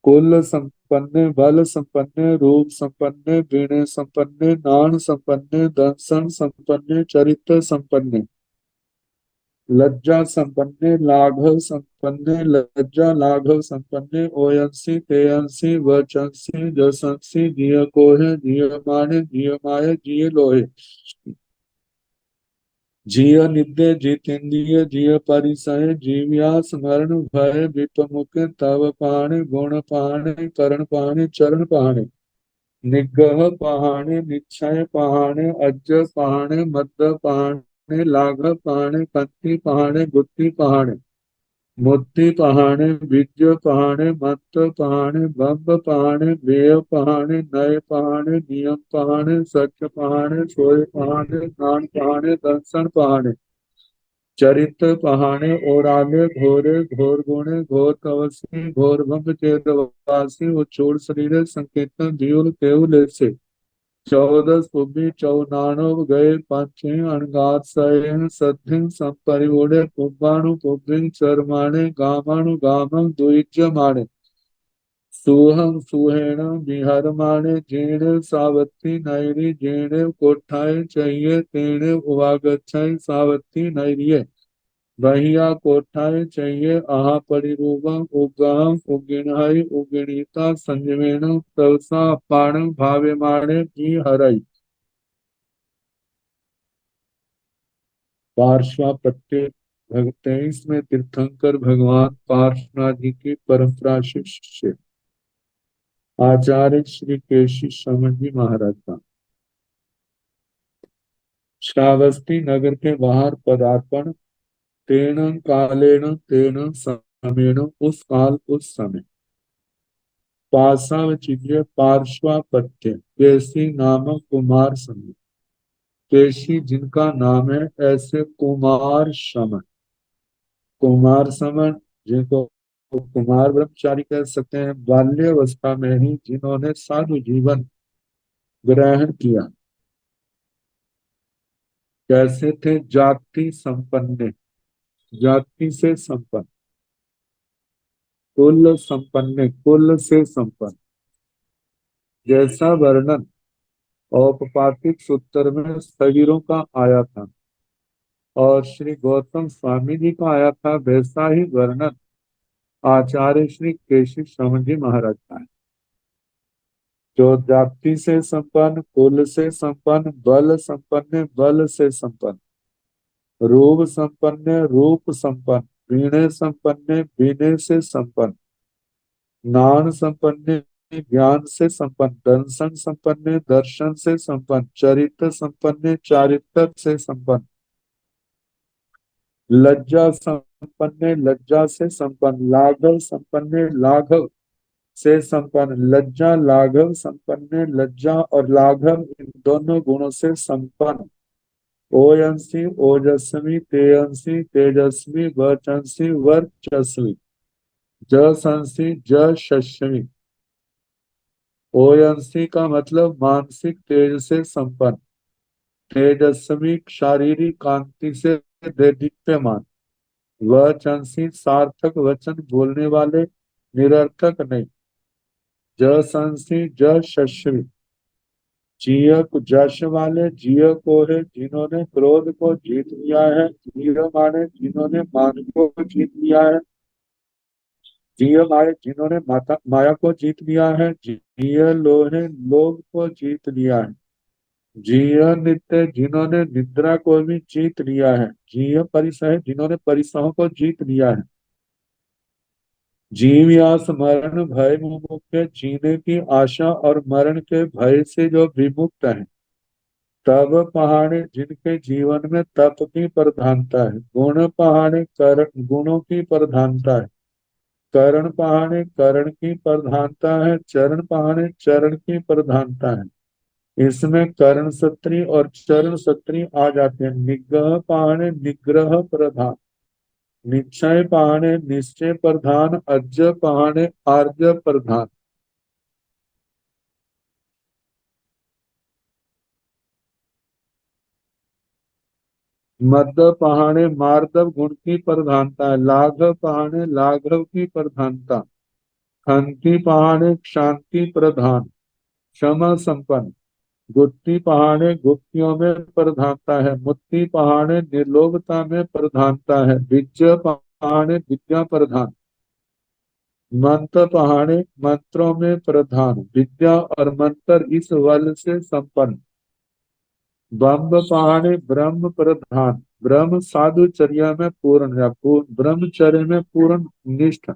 कुल संपन्ने बल संपन्ने रूप संपन्ने वीणे संपन्ने नाण संपन्ने दंसन संपन्ने चरित्र संपन्ने लज्जा संपन्ने लाघव संपन्ने लज्जा लाघव संपन्ने ओयंसी तेयंसी वचंसी जसंसी जिय कोहे जिय माने जिय माये जिय लोहे। जिय निद्य जितेन्द्रिय जिय परिसय जीव्या स्मरण भय विपमुख तव पाणे गुण पाणे करण पाणे चरण पाणे निग्रह पहाणे निश्चय पहाणे अज्ज पहाणे मद्द पहाणे लाघ पहाणे कंति पहाणे गुत्ति पहाणे मुक्ति पहाणे विद्य पहाणे मत्त पहाणे बम्ब पहाणे वेय पहाणे नय पहाणे नियम पहाणे सच पहाणे सोय पहाणे नान पहाणे दर्शन पहाणे चरित्र पहाणे ओराले घोरे घोर गुणे घोर कवसी घोर भंग चेतवासी उचूड़ शरीर संकेतन जीव केवल से चौदह सुबी चौनानव गए पंचे अणगात सयन सद्धिन संपरिवोड़े पुब्बाणु पुब्बिन चरमाणे गामाणु गामं द्विजमाणे सुहम सुहेण विहरमाणे जेणे सावत्ती नैरी जेणे कोठाए चाहिए तेणे उवागच्छाई सावत्ती नैरिये बहिया कोठाए चाहिए आहा परिरूपम उगहम उगिणहई उगिणीता संयमेन तवसा पाणं भाव्यमाणे की हरई। पार्श्वापत्य 23 में तीर्थंकर भगवान पार्श्वनाथ जी की परंपरा से शिष्य आचार्य श्री केशी शर्मा जी महाराज का श्रावस्ती नगर के बाहर पदार्पण। तेन कालेन तेन समेन, उस काल उस समय। पासावचित्य पार्श्वापत्य, केसी नामक कुमार समय। केशी जिनका नाम है, ऐसे कुमार शमन। कुमार समन जिनको कुमार ब्रह्मचारी कह सकते हैं, बाल्यावस्था में ही जिन्होंने साधु जीवन ग्रहण किया। कैसे थे? जाति संपन्न, जाति से संपन्न। कुल संपन्न, कुल से संपन्न। जैसा वर्णन औपपातिक सूत्र में शरीरों का आया था और श्री गौतम स्वामी जी का आया था, वैसा ही वर्णन आचार्य श्री केशव स्वामी जी महाराज का है। जो जाति से संपन्न, कुल से संपन्न, बल संपन्न, बल से संपन्न, रूप संपन्न, रूप संपन्न, वीणे संपन्न, वीणे से संपन्न, ज्ञान संपन्न, ज्ञान से संपन्न, दर्शन संपन्न, दर्शन से संपन्न, चरित्र संपन्न, चारित्र से संपन्न, लज्जा संपन्न, लज्जा से संपन्न, लाघव संपन्न, लाघव से संपन्न, लज्जा लाघव संपन्न, लज्जा और लाघव इन दोनों गुणों से संपन्न, ओयंसी ओजस्वी, तेयंसी तेजस्वी, वचंसी वर्चस्वी, जसंसी जशस्वी। ओयंसी का मतलब मानसिक तेज से संपन्न, तेजस्वी शारीरिक कांति से दीप्यमान, वचंसी सार्थक वचन बोलने वाले, निरर्थक नहीं, जसंसी जशस्वी जिय जश वाले, जिय को है जिन्होंने क्रोध को जीत लिया है, जिय माने जिन्होंने मान को जीत लिया है, जिय माने जिन्होंने माया को जीत लिया है, जिय लोहे लोभ को जीत लिया है, जिय नित्य जिन्होंने निद्रा को भी जीत लिया है, जिय परिसह जिन्होंने परिसहों को जीत लिया है, जीव या मरण भय मुक्त है, जीने की आशा और मरण के भय से जो विमुक्त है, तब पहाड़े जिनके जीवन में तप की प्रधानता है, गुण पहाड़े करण गुणों की प्रधानता है, करण पहाड़े करण की प्रधानता है, चरण पहाड़े चरण की प्रधानता है। इसमें करण सत्री और चरण सत्री आ जाते हैं। निग्रह पहाड़े निग्रह प्रधान, निश्चय पहाड़े निश्चय प्रधान, अज्ज पहाड़े आर्ज प्रधान। मध्य पहाड़े मार्दव गुण की प्रधानता है, लाघव पहाड़े लाघव की प्रधानता, खंती पहाड़े शांति प्रधान, क्षमा संपन्न, गुत्ती पहाड़े गुप्तियों में प्रधानता है, मुक्ति पहाड़े निर्लोभता में प्रधानता है, विद्या पहाड़े विद्या प्रधान, मंत्र पहाड़े मंत्रों में प्रधान, विद्या और मंत्र इस बल से संपन्न, ब्रह्म पहाड़े ब्रह्म प्रधान, ब्रह्म साधुचर्या में पूर्ण या ब्रह्मचर्य में पूर्ण निष्ठ,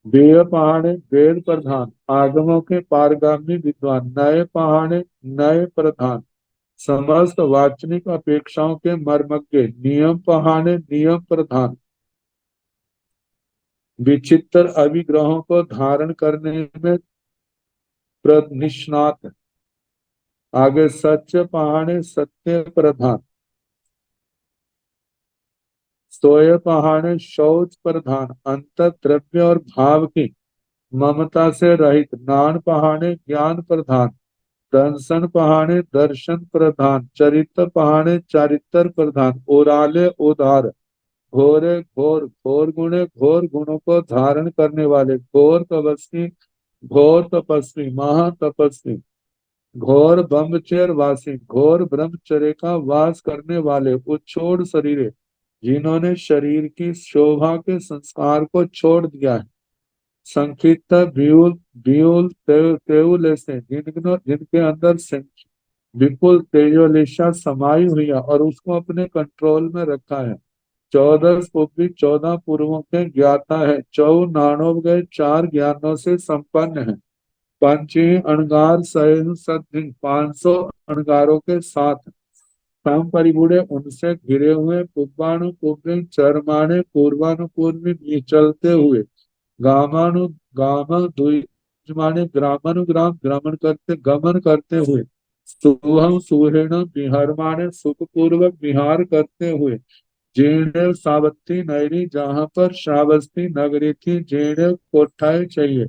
वेद पहाड़े वेद प्रधान, आगमों के पारगामी विद्वान, नए पहाड़े नए प्रधान, समस्त वाचनिक अपेक्षाओं के मर्मज्ञ, नियम पहाड़े नियम प्रधान, विचित्र अभिग्रहों को धारण करने में निष्णात, आगे सच पहाड़े सत्य प्रधान, सोय पहाड़े शौच प्रधान, अंत द्रव्य और भाव की ममता से रहित, नान पहाड़े ज्ञान प्रधान, दर्शन पहाड़े दर्शन प्रधान, चरित्र पहाड़े चारित्र प्रधान, ओराले उदार, घोरे घोर घोर गुणे घोर गुणों को धारण करने वाले, घोर तपस्वी महातपस्वी, घोर ब्रह्मचर्य वासी, घोर ब्रह्मचर्य का वास करने वाले, उच्छोड़ शरीरे जिन्होंने शरीर की शोभा के संस्कार को छोड़ दिया है, संक्षिप्त व्यूल व्यूल तेउल से जिनके अंदर विपुल तेजोलिशा समाई हुई है और उसको अपने कंट्रोल में रखा है, 14 पुत्री 14 पूर्वों के ज्ञाता है, 14 नाणव गए 4 ज्ञानों से संपन्न है, पंची अणगार सैन सद्धि 500 अणगारों के साथ, सम परिबूढ़े उनसे घिरे हुए, पुब्बाणु पुब्बिन चरमाणे पूर्वानुपूर्वी चलते हुए, गामानु गामा द्विजमाने ग्रामानुग्राम गमन करते हुए, सुहम सुहेण विहरमाणे सुखपूर्वक विहार करते हुए, जेनेव सावत्ती नगरी जहाँ पर श्रावस्ती नगरी थी, जेनेव कोठाई चाहिए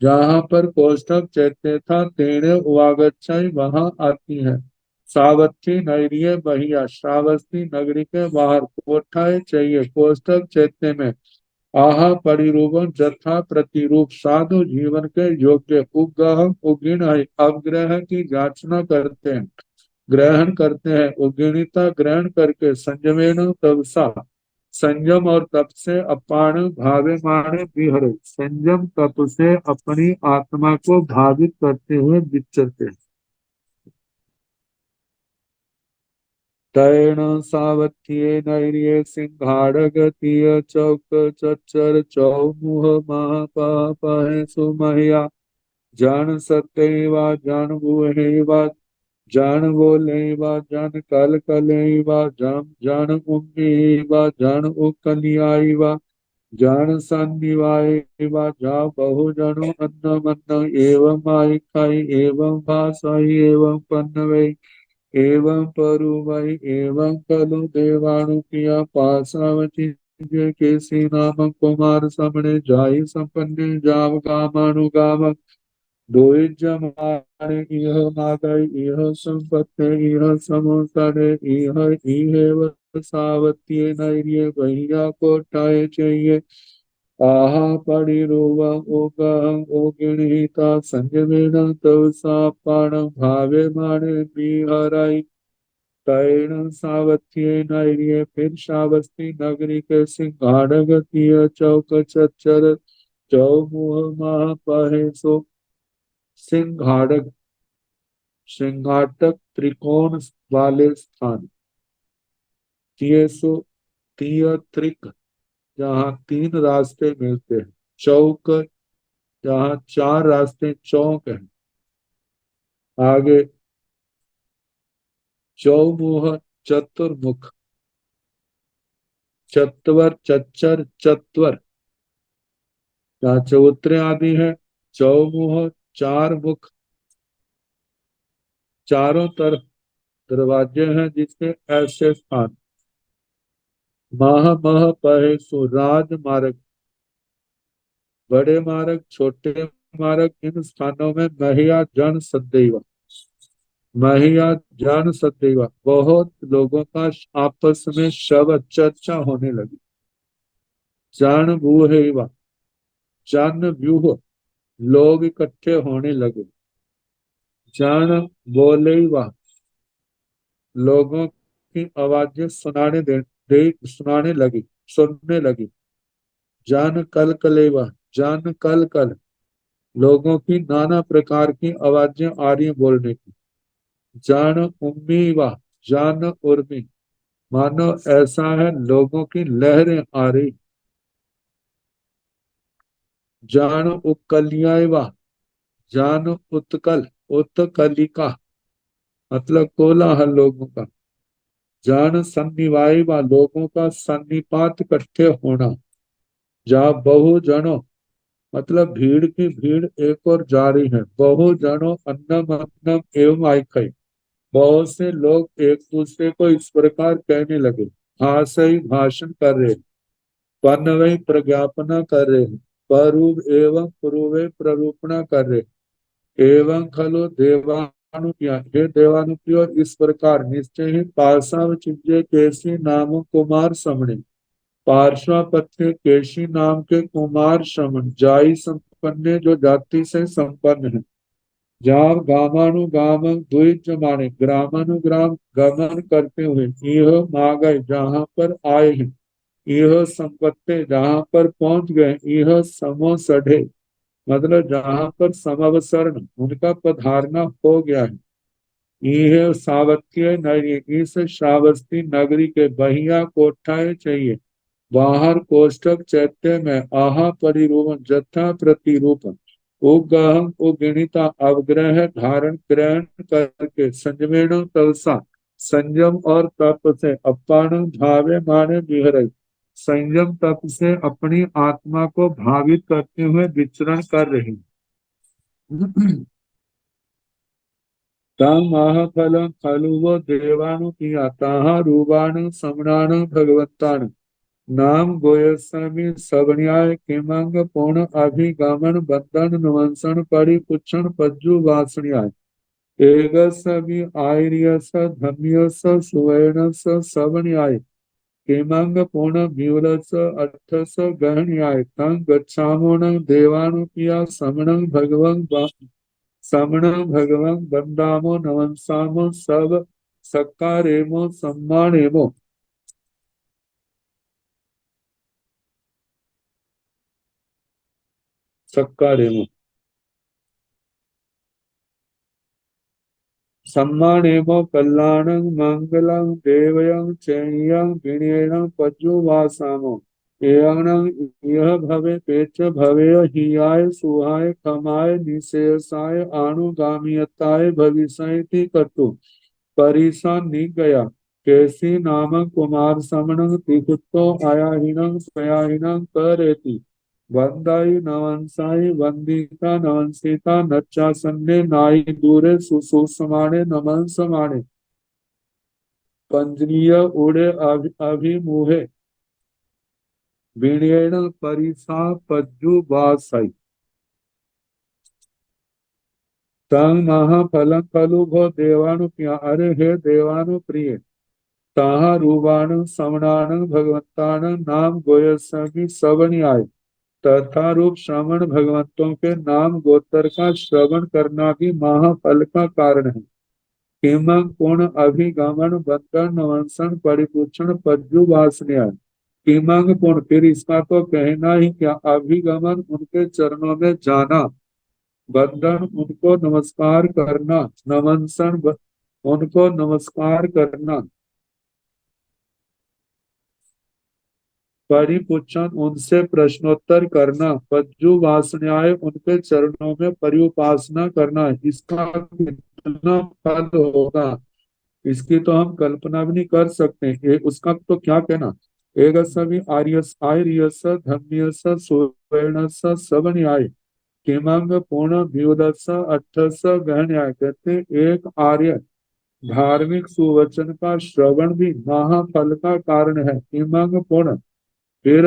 जहाँ पर कोष्ठक चैत्य था, तेने वागच्छाई वहां आती है, सावत्ती नगरीय बहिया श्रावस्ती नगरी के बाहर, कोठाई चाहिए कोष्ठक चैत्य में, आह परिरूपम जथा प्रतिरूप साधु जीवन के योग्य, उगह उगिन है अवग्रह की जांचना करते हैं, ग्रहण करते हैं, उगिणिता ग्रहण करके संयमेन तवसा संयम और तप से अपान भावे माने विहरे, संयम तप से अपनी आत्मा को भावित करते हुए विचरते हैं। तैण सावत्ये नैर्ये सिंहाड़गतीय चौक चच्चर चौमुह महापापहे सुमहिया जान सत्यवा जान बुहेवा जान बोलेवा जान कल कलेवा जान उम्मीवा जान उकनियावा जान सन्निवाएवा जा बहुजनो अन्न मन्न एवं आई खाई एवं भाषाई एवं पन्नवै एवं परुवै एवं खलु देवाणु किया पासावती केसी नाम कुमार समणे जाई संपन्ने जाव गामानुगाम दोई जमाने इह मागई इह संपत्ति इह समोसरे इह इहेव सावत्ये नैर्ये भैया कोटाए चाहिए आहा परिरोवा ओगहं ओगिणीता संयमेन तव सापाणं भावे माने बिहराई तैण सावत्ये नैर्ये फिर श्रावस्ती नगरी के सिंहाड़गतीय चौक चच्चर चौमुह महापहे सो सिंहाड़क सिंहाटक त्रिकोण वाले स्थान तियसो तियत्रिक जहाँ तीन रास्ते मिलते हैं, चौक जहाँ चार रास्ते चौक हैं, आगे चौमुह चतुर्मुख चत्वर चच्चर चत्वर जहाँ चौतरे आदि है, चौमुह चार मुख चारों तरफ दरवाजे हैं जिसके ऐसे स्थान मह मह पहे सुराज मार्ग बड़े मार्ग छोटे मार्ग इन स्थानों में महिया जन सदैव महिया जन सदैव बहुत लोगों का आपस में शव चर्चा होने लगी जन बूहेवा जन व्यूह लोग इकट्ठे होने लगे जन बोलेवा लोगों की आवाजें सुनाने लगी सुनने लगी जन कल कलेवा जन कल कल लोगों की नाना प्रकार की आवाजें आ रही हैं बोलने की जान उम्मी व जान उर्मी मानो ऐसा है लोगों की लहरें आ रही जान उकलियाए व जान उत्कल उत्कलिका मतलब कोलाहल लोगों का जान सन्निवाय व लोगों का सन्निपात इकट्ठे होना जा बहुजनों मतलब भीड़ की भीड़ एक और जारी है बहुजनों अन्नम अन्नम एवं आइखई बहुत से लोग एक दूसरे को इस प्रकार कहने लगे भाषई भाषण कर रहे पन्नवई प्रज्ञापना कर रहे परूप एवं पूर्वे प्ररूपणा कर रहे एवं खलो देवानुज्ञा हे देवानुज्ञो इस प्रकार निश्चय ही पार्श्व चिज्य केसी नाम कुमार समणे पार्श्वपत्य केशी नाम के कुमार श्रमण जाई संपन्ने जो जाति से संपन्न है जहाँ गामानुगाम द्विज माने ग्रामानुग्राम गमन करते हुए यह मागय जहाँ पर आए हैं यह संपत्ति जहाँ पर पहुंच गए यह समो सढ़े मतलब जहाँ पर समवसरण उनका पधारना हो गया है यह सावत्य नगरी इस श्रावस्ती नगरी के बहिया कोठाए चाहिए बाहर कोष्ठक चैत्य में आहा परिरूपण जथा प्रतिरूपण उगहम उगणिता अवग्रह धारण ग्रहण करके संयमेण तलसा संयम और तप से अपान भावे माने विहर संयम तप से अपनी आत्मा को भावित करते हुए विचरण कर रही तम महाफलम खलुव देवानु किया ताहा रूपाण समणान भगवत्तान नाम गोयसमी सवन्याय किमंग पूर्ण अभिगमन बंधन नवंसन परिपुच्छन पज्जु वासन्याय एगसमि आर्यस धम्यस सुवर्णस सवन्याय किमंग पूर्ण म्यूलस अर्थस गहन्याय तं गच्छामोन देवानुपिया समणं भगवं वंदामो नवंसामो सब सक्कारेमो सम्मानेमो सक्कारेमो सम्मानेमो कल्याणं मंगलं देवयं चेयं विनयनं पज्जुवासामो एयं यह भवे पेच भवे हियाय सुहाय कमाय निशेषाय आनुगामियताय भविष्यति कतु परिसा गया कैसी नाम कुमार समण तिकुतो आयाहीनं स्वयाहीनं करेति वंदाई नवंसाई वंदिता नवंसिता नच्चा संडे नाई दूरे सुसुसमाणे नमन समाणे पंजनीय उड़े अभिमुहे विणेण परिसा पज्जु वासाई तंग महाफलं खलु भो देवानु अरे हे देवानु प्रिय ताहा रूपाण समणान भगवंतान नाम गोयसि सवनि आय तथा रूप श्रवण भगवंतों के नाम गोत्र का श्रवण करना भी महाफल का कारण है। किमंग पूर्ण अभिगमन बंधन नवंसन परिपूषण पज्जु वासनिया किमंग पूर्ण फिर इसका तो कहना ही क्या अभिगमन उनके चरणों में जाना बंधन उनको नमस्कार करना नवंसन उनको नमस्कार करना परिपूछन उनसे प्रश्नोत्तर करना पज्जु वासनाएं उनके चरणों में परिउपासना करना इसका कितना फल होगा इसकी तो हम कल्पना भी नहीं कर सकते उसका तो क्या कहना एक सभी आर्यस आर्यस धन्यस सुवर्णस सवन्याय किमंग पूर्ण व्युदस अठस गहन्याय कहते एक आर्य धार्मिक सुवचन का श्रवण भी महाफल का कारण है किमंग पूर्ण फिर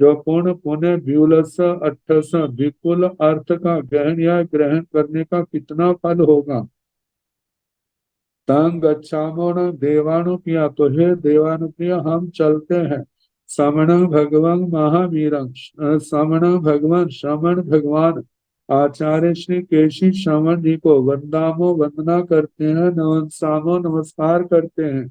जो पूर्ण पुण्य व्यूलस अट्ठस विपुल अर्थ का गहन या ग्रहण करने का कितना फल होगा तंग गच्छामो न देवानुप्रिया तो हे देवानुप्रिय हम चलते हैं समण भगवान महावीरं समण भगवान श्रमण भगवान आचार्य श्री केशी श्रवण जी को वंदामो वंदना करते हैं नमस्कामो नमस्कार करते हैं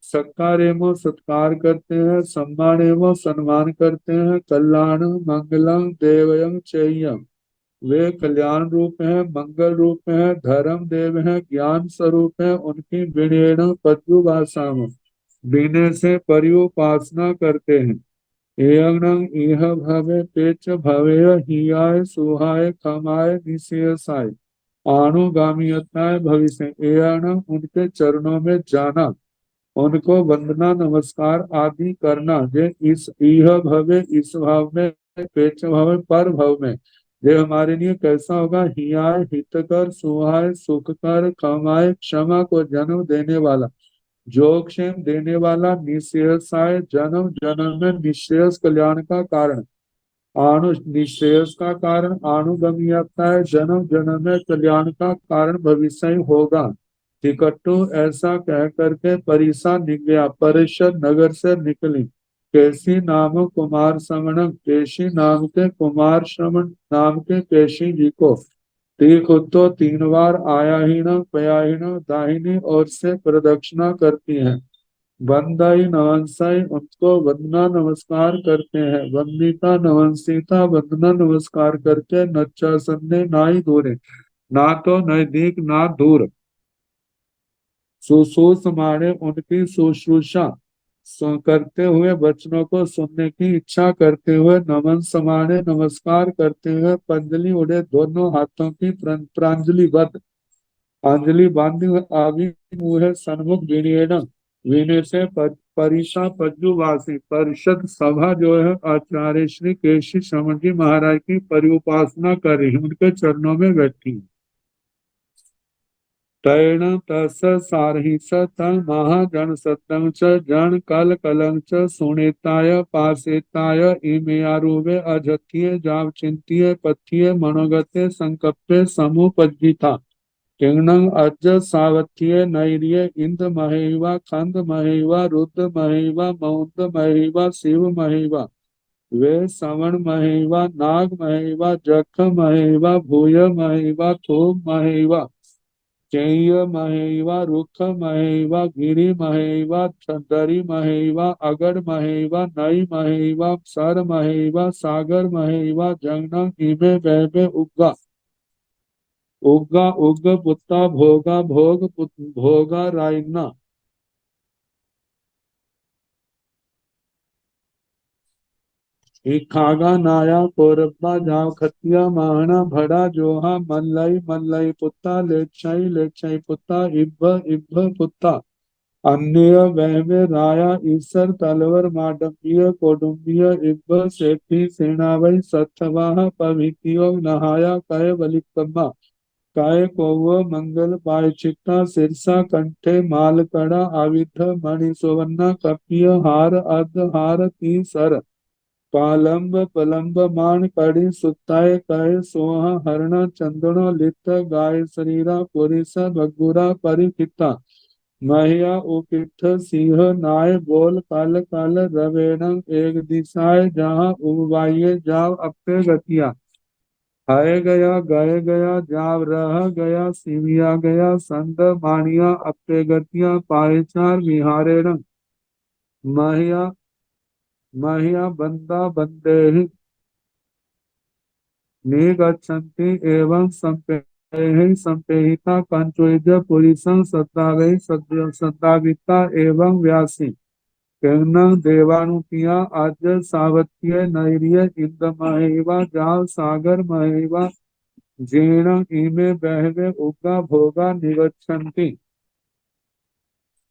सत्कारेमो सत्कार करते हैं सम्मानेमो सम्मान करते हैं कल्याण मंगलम देवयं चेयम वे कल्याण रूप हैं मंगल रूप हैं धर्म देव हैं ज्ञान स्वरूप हैं उनकी विनयन पद्म भाषा विनय से पर्युपासना करते हैं एयं इह भवे पेच भवेय हियाय सुहाय खमाय निशेषाय आनुगामियताय भविष्य एयं उनके चरणों में जाना उनको वंदना नमस्कार आदि करना जे इस इह भवे इस भाव में पेच भाव में पर भाव में ये हमारे लिए कैसा होगा हियाय हितकर सुहाय सुखकर कमाए क्षमा को जन्म देने वाला जोगक्षेम देने वाला निश्रेयसाय जन्म जन्म में निश्रेयस कल्याण का कारण आनु निश्रेयस का कारण आनुगम्यता है जन्म जन्म में कल्याण का कारण भविष्य होगा टिकट्टू ऐसा कह करके परिसा निकला परिषद नगर से निकली केसी नाम कुमार श्रवण केशी नाम के कुमार श्रवण नाम के केशी जी को तीख तो 3 बार आयाहीन पयाहीन दाहिनी ओर से प्रदक्षिणा करती है वंदाई नवंसाई उनको वंदना नमस्कार करते हैं वंदिता नवंसिता वंदना नमस्कार करके नच्चा संदे नाई दूरे ना तो नजदीक ना दूर सुसुस माने उनकी शुश्रूषा करते हुए वचनों को सुनने की इच्छा करते हुए नमन समाने नमस्कार करते हुए पंजलि उड़े दोनों हाथों की प्रांजलि बद्ध अंजलि बांधी हुए आगे मुहे सन्मुख विनयन विनय से परिषा पज्जुवासी परिषद सभा जो है आचार्य श्री केशी श्रवण जी महाराज की परिउपासना कर रही है उनके चरणों में बैठी है तैण तस सारहि स तं महाजन सतं च जन कल कलं च सुनेताय पासेताय इमेयारुवे अजत्ये जाव चिंतिये पथ्ये मनोगते संकप्पे समुपज्जिता किंगनं अज सावथ्ये नैर्ये इंद महेवा खंद महेवा रुद्र महेवा मौंद महेवा शिव महेवा वे सवण महेवा नाग महेवा जख महेवा भूय महेवा थोम महेवा चेय महेवा रुख महेवा गिरि महेवा दरी महेवा अगड़ महेवा नई महेवा सर महेवा सागर महेवा जंगन इमे बहबे उग्गा उग्गा उग्ग पुत्ता भोगा भोगा रायना खागा नाया कोरब्बा जाव खतिया माहना भड़ा जोहा मल्लई मल्लई पुत्ता लेच्छई पुत्ता इब्ब इब्ब पुत्ता अन्य वहमे राया ईसर तलवर माडम्बिय कोडुम्बिय इब्ब सेठी सेनावई सत्थवाह पवितियो नहाया कय बलिकम्मा काय कौव मंगल पायचिता सिरसा कंठे मालकड़ा आविध मणि सुवर्ण कपिय हार अर्ध हार ती सर पालंब पलंब मान कड़ी सुताय कय सोहा हरण चंदनो लित गाय शरीरा पुरिस बगुरा परिकिता महिया उकिठ सिंह नाय बोल काल काल रवेण एक दिशाय जहाँ उबाइये जाव अपे गतिया हाय गया गए गया जाव रह गया सिविया गया संद मानिया अपे गतिया पायचार विहारेण महिया महिया बंदा बंदे निगच्छन्ति एवं संपेहिता कंचुज पुरीशं सद्दावै सद्दाविता एवं व्यासी किन्नं देवानुपिया आज सावत्य नैर्य इंदमहेवा जाव सागर महेवा जीर्ण इमे बहवे उगा भोगा निगच्छन्ति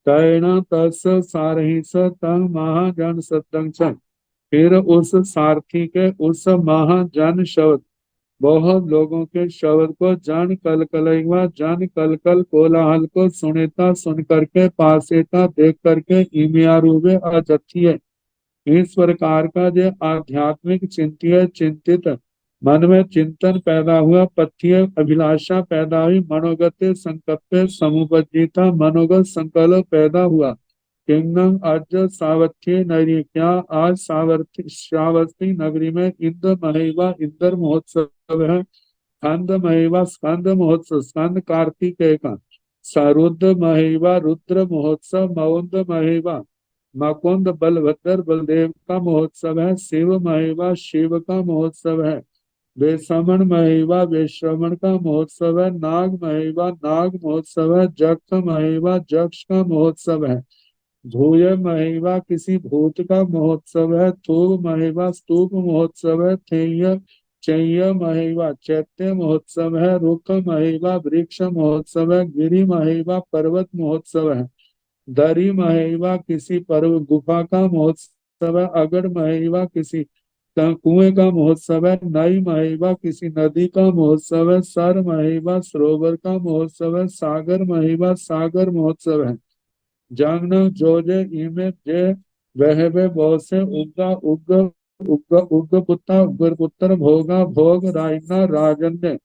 तैण तस् सारहिस तंग महाजन सतंग छ। फिर उस सारथी के उस महाजन शब्द बहुत लोगों के शब्द को जन कल कलयुआ जन कल कल कोलाहल को सुनेता सुन करके पासेता देख करके इमियारूबे अजथिये इस प्रकार का जो आध्यात्मिक चिंतित चिंतित मन में चिंतन पैदा हुआ पथ्य अभिलाषा पैदा हुई मनोगत संकल्प समुपजिता मनोगत संकल्प पैदा हुआ किंगडम आज सावथ्य नगरी क्या आज सावर्थी श्रावस्ती नगरी में इंद्र महेवा इंद्र महोत्सव है स्कंद महेवा स्कंद महोत्सव स्कंद कार्तिकेय का सरुद्र महेवा रुद्र महोत्सव मौंद महेवा मकुंद बलभद्र बलदेव का महोत्सव है शिव महेवा शिव का महोत्सव है वेश्रवण महेवा वेश्रवण का महोत्सव है नाग महेवा नाग महोत्सव है जक्ष महेवा जक्ष का महोत्सव है भूय महेवा किसी भूत का महोत्सव है थूप महेवा स्तूप महोत्सव है थेय चैय महेवा चैत्य महोत्सव है रुख महेवा वृक्ष महोत्सव है गिरि महेवा पर्वत महोत्सव है दरी महेवा किसी पर्व गुफा का महोत्सव है अगड़ महेवा किसी कुएं का महोत्सव है नई महेवा किसी नदी का महोत्सव है सर महेवा सरोवर का महोत्सव है सागर महेवा सागर महोत्सव है जांगन जोजे इमे जे वहवे से उग्गा उग्ग उग्ग उग्ग पुत्ता उग्र पुत्र भोगा भोग रायना राजन्य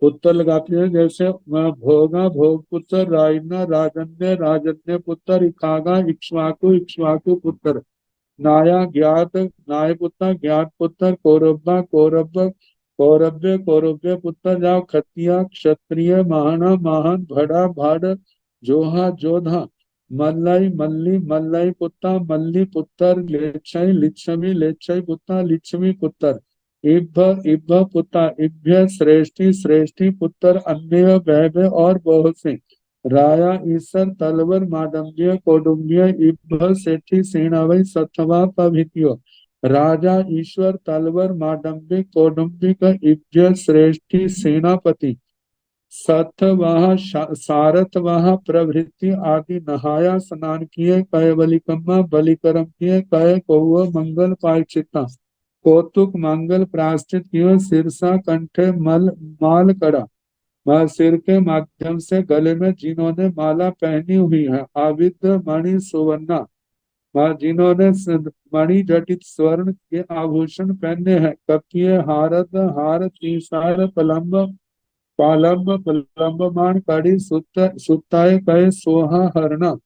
पुत्र लगाते हैं जैसे भोगा भोग पुत्र रायना राजन्य राजन्य पुत्र इखागा इक्ष्वाकु इक्ष्वाकु पुत्र नाया ज्ञात नाय पुत्र ज्ञात पुत्र कौरब्बा कौरब कौरव्य कौरव्य पुत्र जाओ खतिया क्षत्रिय महाना महान भड़ा भाड़ जोहा जोधा मल्लई मल्ली मल्लई पुत्र मल्ली पुत्र लेच्छई लिच्छमी लेच्छई पुत्र लिच्छमी पुत्र इब्ब इब्ब पुत्र इभ्य श्रेष्ठी श्रेष्ठी पुत्र अन्य वैभव और बहुत से राया ईसर तलवर माडम्बिय कौडुम्बिय इब्ब सेठी सेनावई सत्थवा पभितियो राजा ईश्वर तलवर माडम्बी कौडुम्बिक इभ्य श्रेष्ठी सेनापति सत्थ वह सारथ वह प्रभृति आदि नहाया स्नान किए कय बलिकम्मा बलिकरम किए कय कौव मंगल पायचिता कौतुक मंगल प्राश्चित किए सिरसा कंठे मल माल कड़ा वह सिर के माध्यम से गले में जिन्होंने माला पहनी हुई है आविद मणि सुवर्णा वह जिन्होंने मणि जटित स्वर्ण के आभूषण पहने हैं कपिय हारद हार तीसार पलम्ब पालंब प्रलंबमान कड़ी सुताए कहे सोहा हरना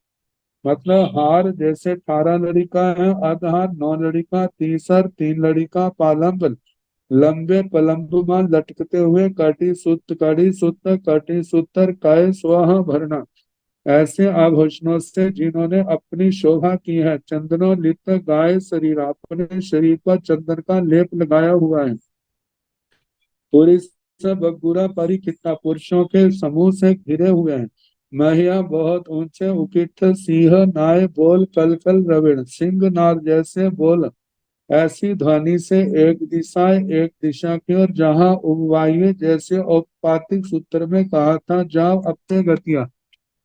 मतलब हार जैसे 18 लड़ी का है अधहार 9 लड़ी का तीसर 3 लड़ी का पालंब लंबे पलंबमान लटकते हुए कटी सूत्र कटी सूत्र काय स्वह भरना, ऐसे आभूषणों से जिन्होंने अपनी शोभा की है। चंदनो लित गाय शरीर, अपने शरीर पर चंदन का लेप लगाया हुआ है। पुरुष बगुरा परिकिता, पुरुषों के समूह से घिरे हुए हैं। महिया बहुत ऊंचे उकिठ, सिंह नाय बोल कल कल रविण, सिंह नाद जैसे बोल ऐसी ध्वनि से एक दिशा की ओर, जहां उपवायु जैसे औपपातिक सूत्र में कहा था, जाओ अपने गतिया।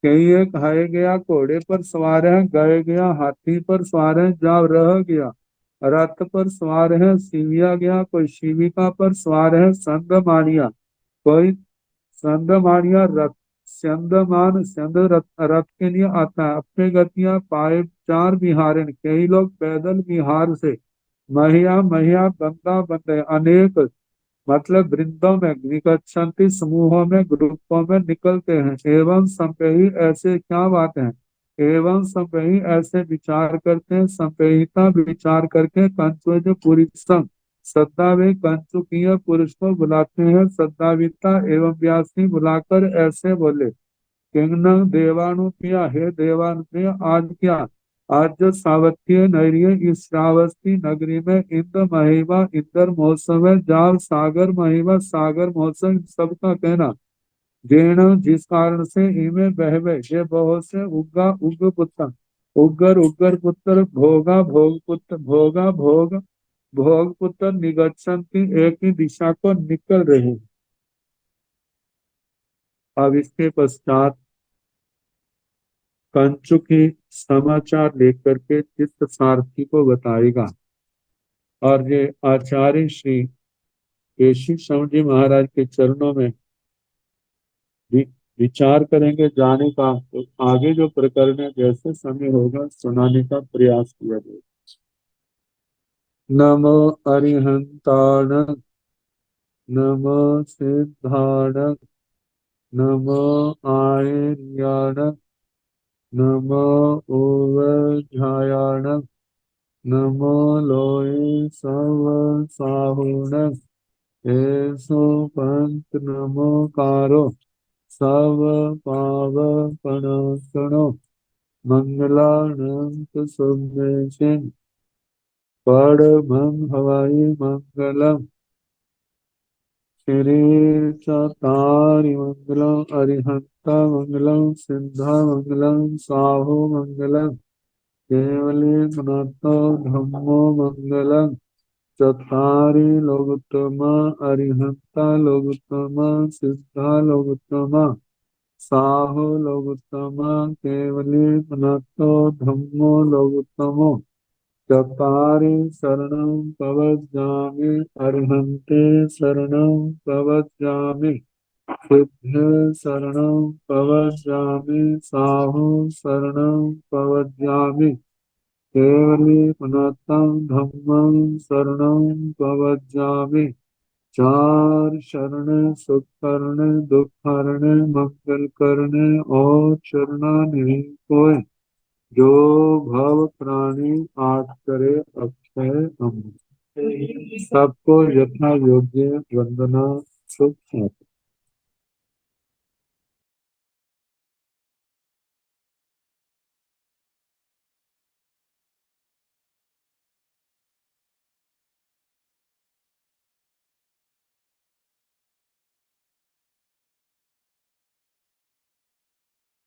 कहीं एक हाय गया घोड़े पर सवार है, गए गया हाथी पर सवार है, जाव रह गया रथ पर सवार है, सिविया गया कोई शिविका पर सवार है, संग मानिया कोई संदमानिया रथ, संदमान संद रथ के लिए आता है। अपने गतियां पाए चार विहारिन, कई लोग पैदल विहार से। महिया महिया बंदा बंदे अनेक, मतलब वृंदों में निकटंती, समूहों में ग्रुपों में निकलते हैं। एवं संपेही, ऐसे क्या बात है। एवं संपेही, ऐसे विचार करते हैं। संपेहिता, विचार करके कंचो जो पुरुषम, सद्दा वे कंचुकीय पुरुष को बुलाते हैं। सद्दाविता एवं व्यासी बुलाकर ऐसे बोले, किंगन देवानुप्रिया, हे देवानुप्रिय, आज क्या, आज जो सावत्य नगरी, इस श्रावस्ती नगरी में इंद्र महिमा इंद्र महोत्सव है। जाव सागर महिमा सागर महोत्सव, सबका कहना। जीर्ण, जिस कारण से इमे बहवे, ये बहुत से उग्गा उग्र पुत्र, उग्र उग्र पुत्र, भोगा भोग पुत्र, भोगा भोग भोग पुत्र निगच्छन्ति, एक ही दिशा को निकल रहे हैं। अब इसके पश्चात कंचुकी समाचार लेकर के चित्त सारथी को बताएगा। और ये आचार्य श्री केशव स्वामी जी महाराज के चरणों में वि- विचार करेंगे जाने का। तो आगे जो प्रकरण है, जैसे समय होगा सुनाने का प्रयास किया जाएगा। नमो अरिहंताण, नमो सिद्धाण, नमो आयर्याण, नमो ओवध्यायाण, नमो लोय सव साहुण, एसो पंत नमोकारो, सव पाव पणसणो, मंगलानंत सुमेशिन, परमं हवाई मंगलम, श्री चतारि मंगलम, अरिहंता मंगलम, सिद्धा मंगलम, साहु मंगलम, केवली गुणतो धम्मो मंगलम, चत्वारि लोकोत्तमा, अरिहंता लोकोत्तमा, सिद्धा लोकोत्तमा, साहु लोकोत्तमा, केवली गुणतो धम्मो लोकोत्तमो, चत्वारि शरणं प्रवज्जामि, अरिहन्ते शरणं प्रवज्जामि, सिद्धे शरणं प्रवज्जामि, साहु शरणं प्रवज्जामि, केवली पुनतं धम्मं शरणं प्रवज्जामि। चार शरण, सुख करने, दुख हरने, मंगल करने और शरणानी कोय, जो भव प्राणी आठ करे अक्षय अमृत। सबको यथा योग्य वंदना, सुख शांति।